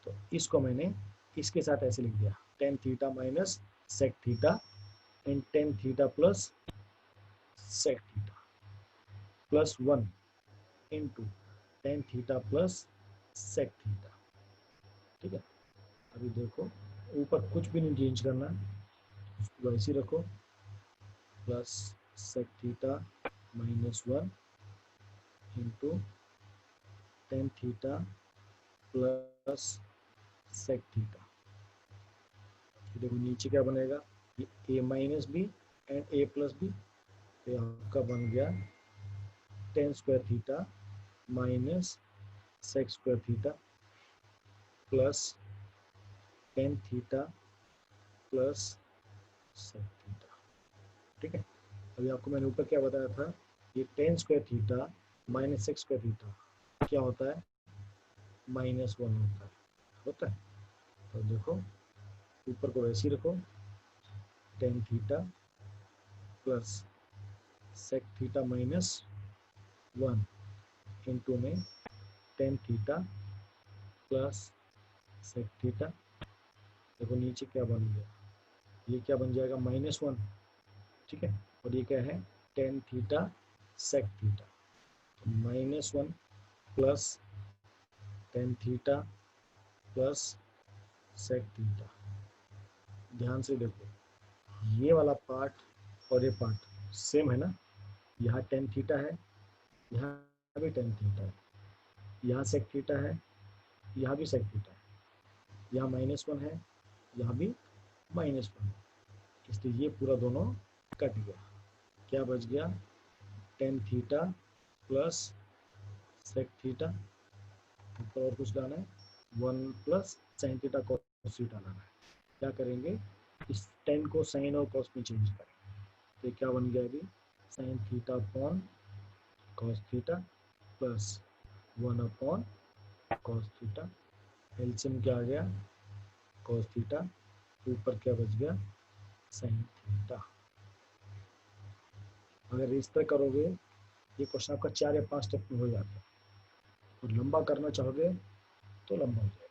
तो इसको मैंने इसके साथ ऐसे लिख दिया, tan theta minus sec theta and tan theta plus sec theta plus 1 into tan theta plus sec theta. ठीक है, अभी देखो ऊपर कुछ भी नहीं चेंज करना है, उसको वैसे ही रखो, plus sec theta -1 into tan theta plus sec theta. देखो नीचे क्या बनेगा, ये a minus b and a plus b, तो आपका बन गया tan square theta minus sec square theta plus tan theta plus sec theta. ठीक है, अभी आपको मैंने ऊपर क्या बताया था, ये tan square theta minus sec square theta क्या होता है, -1 होता है। तो देखो ऊपर को वैसे ही रखो, tan theta plus sec theta -1 into में tan theta plus sec theta. देखो नीचे क्या बन गया, ये क्या बन जाएगा -1, ठीक है, और ये क्या है टेन थीटा सेक थीटा, तो -1 plus tan theta plus sec theta. ध्यान से देखो ये वाला पार्ट और ये पार्ट सेम है ना, यहाँ टेन थीटा है, यहाँ भी टेन थीटा है, यहाँ सेक थीटा है, यहाँ भी सेक थीटा है, यहाँ -1 है, यहाँ भी -1 है, इसलिए ये पूरा दोनों कट गया। क्या बच गया, tan theta plus sec theta, ऊपर और कुछ लाना है, 1 plus sine theta cos theta लाना है। क्या करेंगे, इस टेन को साइन और कॉस में चेंज करेंगे, तो क्या बन गया अभी, sign theta upon cos theta plus 1 अपॉन कॉस थीटा, एलसीएम क्या आ गया कॉस थीटा, ऊपर क्या बच गया साइन थीटा। अगर इस तरह करोगे ये क्वेश्चन आपका 4 या 5 स्टेप में हो जाता है, और लंबा करना चाहोगे तो लंबा हो जाएगा।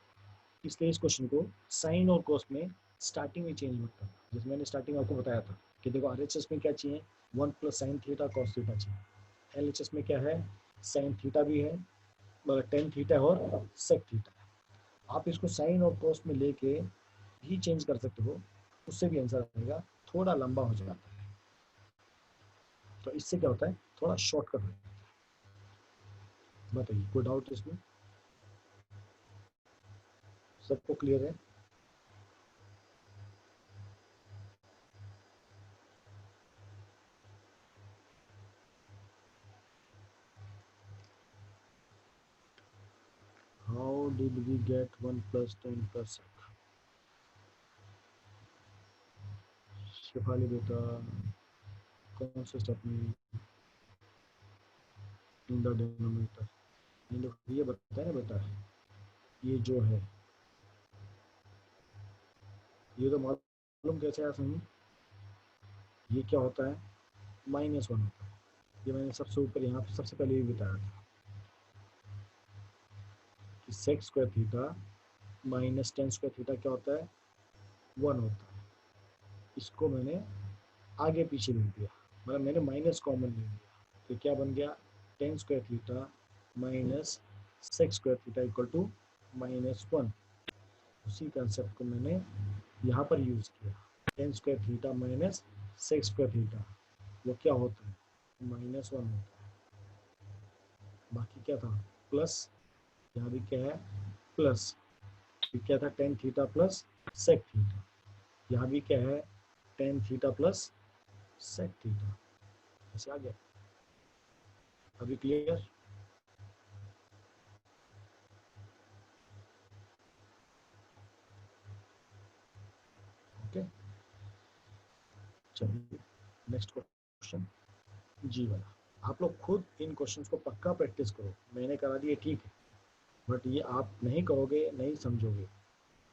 इसलिए इस क्वेश्चन को साइन और कॉस में स्टार्टिंग में चेंज मत करना। जैसे मैंने स्टार्टिंग में आपको बताया था कि देखो आरएचएस में क्या चाहिए, 1 plus sine theta cos theta चाहिए, एलएचएस में क्या है साइन थीटा भी है, मगर टेन थीटा है और सेक थीटा है। आप इसको साइन और कॉस में लेके भी चेंज कर सकते हो, उससे भी आंसर आएगा, थोड़ा लंबा हो जाता है। तो इससे क्या होता है, थोड़ा शॉर्टकट हो जाता है। बताइए कोई डाउट इसमें, सबको क्लियर है? How did we get 1 plus 10 plus sec? Shifali बेटा कौन से स्टेप में, इन द डिनोमिनेटर, ये बताया ना बेटा, ये जो है ये तो मालूम कैसे है सही, ये क्या होता है -1 होता है, ये मैंने सबसे ऊपर यहाँ पे सबसे पहले ये बताया था कि sec square theta minus tan square theta क्या होता है 1 होता है। इसको मैंने आगे पीछे लिख दिया, मतलब मैंने माइनस कॉमन ले लिया, तो क्या बन गया tan square theta minus sec square theta equal to -1। उसी कंसेप्ट को मैंने यहाँ पर यूज़ किया, tan square theta minus sec square theta वो क्या होता है -1 होता है। बाकी क्या था प्लस, यहाँ भी क्या है प्लस, क्या था tan theta plus sec theta, यहाँ भी क्या है tan theta plus sec theta. ऐसे आ गया, अभी क्लियर? ओके, चलिए नेक्स्ट क्वेश्चन जी वाला। आप लोग खुद इन क्वेश्चंस को पक्का प्रैक्टिस करो, मैंने करा दिए ठीक है, बट ये आप नहीं करोगे नहीं समझोगे,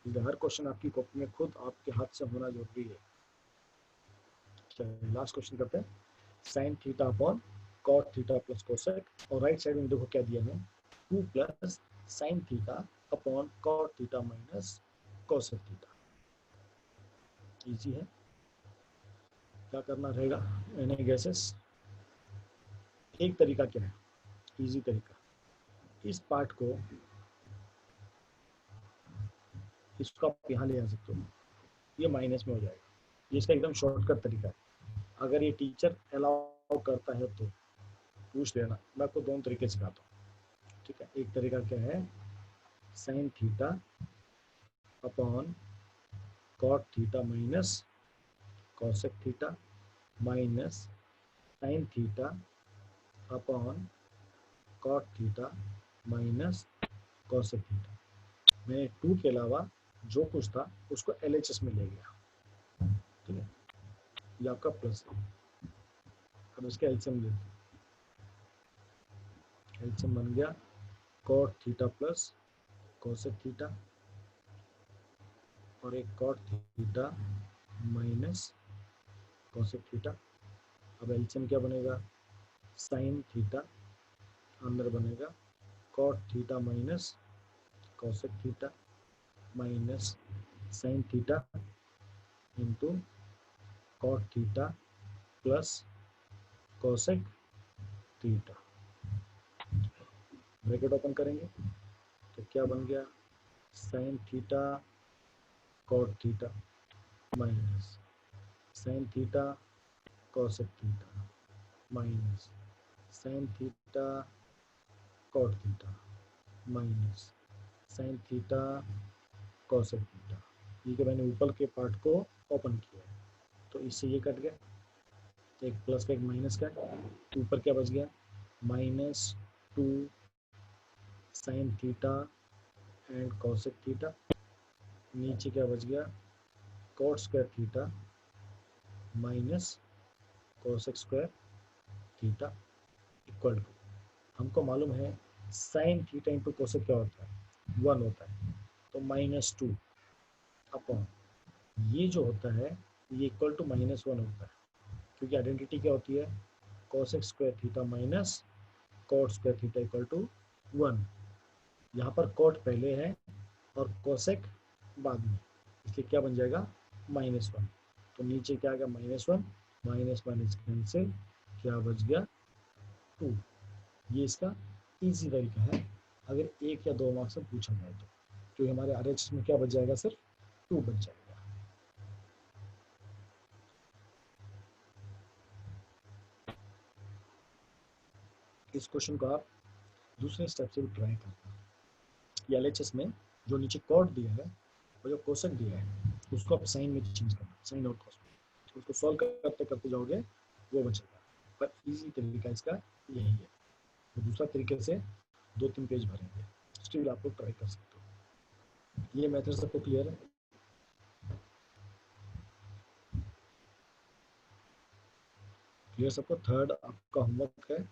इसलिए हर क्वेश्चन आपकी कॉपी में खुद आपके हाथ से होना जरूरी है। चलिए लास्ट क्वेश्चन करते हैं, sine theta upon cot theta plus cosec, और राइट साइड में देखो क्या दिया है 2 plus sine theta upon cot theta minus cosec theta. Easy है, क्या करना रहेगा, एनी गेसेस? एक तरीका क्या है, इजी तरीका, इस पार्ट को इसको आप यहाँ ले आ सकते हो, ये माइनस में हो जाएगा, ये इसका एकदम शॉर्टकट तरीका है। अगर ये टीचर अलाउ करता है तो पूछ लेना, मैं आपको दोनों तरीके सिखाता हूँ, ठीक है। एक तरीका क्या है, sine theta upon cot theta minus cosec theta minus sine theta upon cot theta minus cosec theta. मैंने 2 के अलावा जो कुछ था उसको LHS में ले गया, ठीक है, ये आपका प्लस है। अब इसका एलसीएम लेते हैं, एलसीएम बन गया cot theta plus cosec theta और एक cot theta minus cosec theta. अब एलसीएम क्या बनेगा, साइन थीटा, अंदर बनेगा cot theta minus cosec theta minus sine theta into cot theta plus cosec theta. Bracket open करेंगे तो क्या बन गया, sine theta cot theta minus sine theta cosec theta minus sine theta cot theta minus sine theta cosec theta. ये कि मैंने ऊपर के पार्ट को ओपन किया है तो इससे ये कट गया, एक प्लस का एक माइनस का, ऊपर क्या बच गया, -2 sine theta and cosec theta, नीचे क्या बच गया, cot square theta minus cosec square theta equal to, हमको मालूम है साइन थीटा इंटू कोसेक क्या होता है, 1 होता है, तो -2 अपॉन ये जो होता है ये इक्वल टू -1 होता है, क्योंकि आइडेंटिटी क्या होती है, cosec square theta minus cot square theta equal to 1। यहाँ पर कॉट पहले है और कोसेक बाद में, इसलिए क्या बन जाएगा -1। तो नीचे क्या आ गया, -1 माइनस माइनस कैंसिल, क्या बच गया 2। ये इसका इजी तरीका है अगर 1 या 2 मार्क्स में पूछा जाए तो, क्योंकि हमारे RHS में क्या बच जाएगा, सिर्फ 2 बच जाएगा। इस क्वेश्चन को आप दूसरे स्टेप से भी ट्राई करना। ये LHS में जो नीचे कॉट दिया है और जो कोसेक दिया है उसको आप साइन में चेंज करना, साइन और कॉस में, उसको सॉल्व करते करते जाओगे वो बचेगा, पर इजी तरीका इसका यही है। तो दूसरा तरीके से 2-3 पेज भरेंगे, स्टिल आप लोग ट्राई कर सकते हो। ये मेथड सबको क्लियर है? क्लियर सबको? थर्ड आपका होमवर्क है,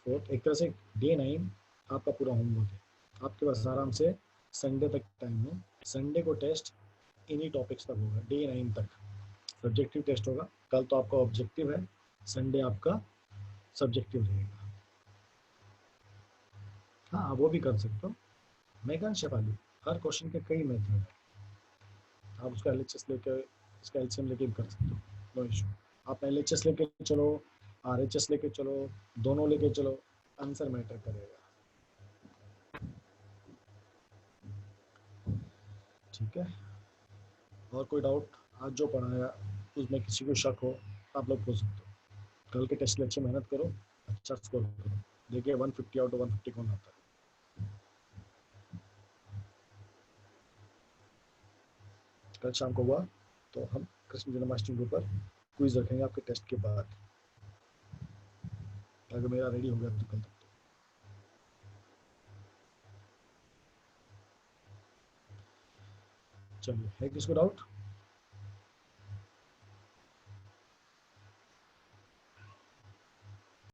फोर्थ एक तरह से डे 9 आपका पूरा होमवर्क है, आपके पास आराम से संडे तक टाइम है। संडे को टेस्ट इन्हीं टॉपिक्स तक होगा, डे 9 तक सब्जेक्टिव टेस्ट होगा। कल तो आपका ऑब्जेक्टिव है, संडे आपका सब्जेक्टिव रहेगा। हाँ वो भी कर सकते हो, मैगन शेफाली, हर क्वेश्चन के कई मेथड है, आप उसका LHS लेकर इसका LCM लेके कर सकते हो, नो इशू। आप LHS लेके चलो, RHS लेके चलो, दोनों लेके चलो, आंसर मैटर करेगा, ठीक है। और कोई डाउट, आज जो पढ़ाया उसमें किसी को शक हो आप लोग पूछ सकते हो। कल के टेस्ट में अच्छी मेहनत करो, अच्छा स्कोर करो, देखिए 150 आउट ऑफ 150 कौन आता है। कल शाम को हुआ तो हम कृष्ण जन्माष्टमी के ऊपर क्विज रखेंगे आपके टेस्ट के बाद, अगर मेरा रेडी हो गया तो कल तक। चलिए, है किसको डाउट?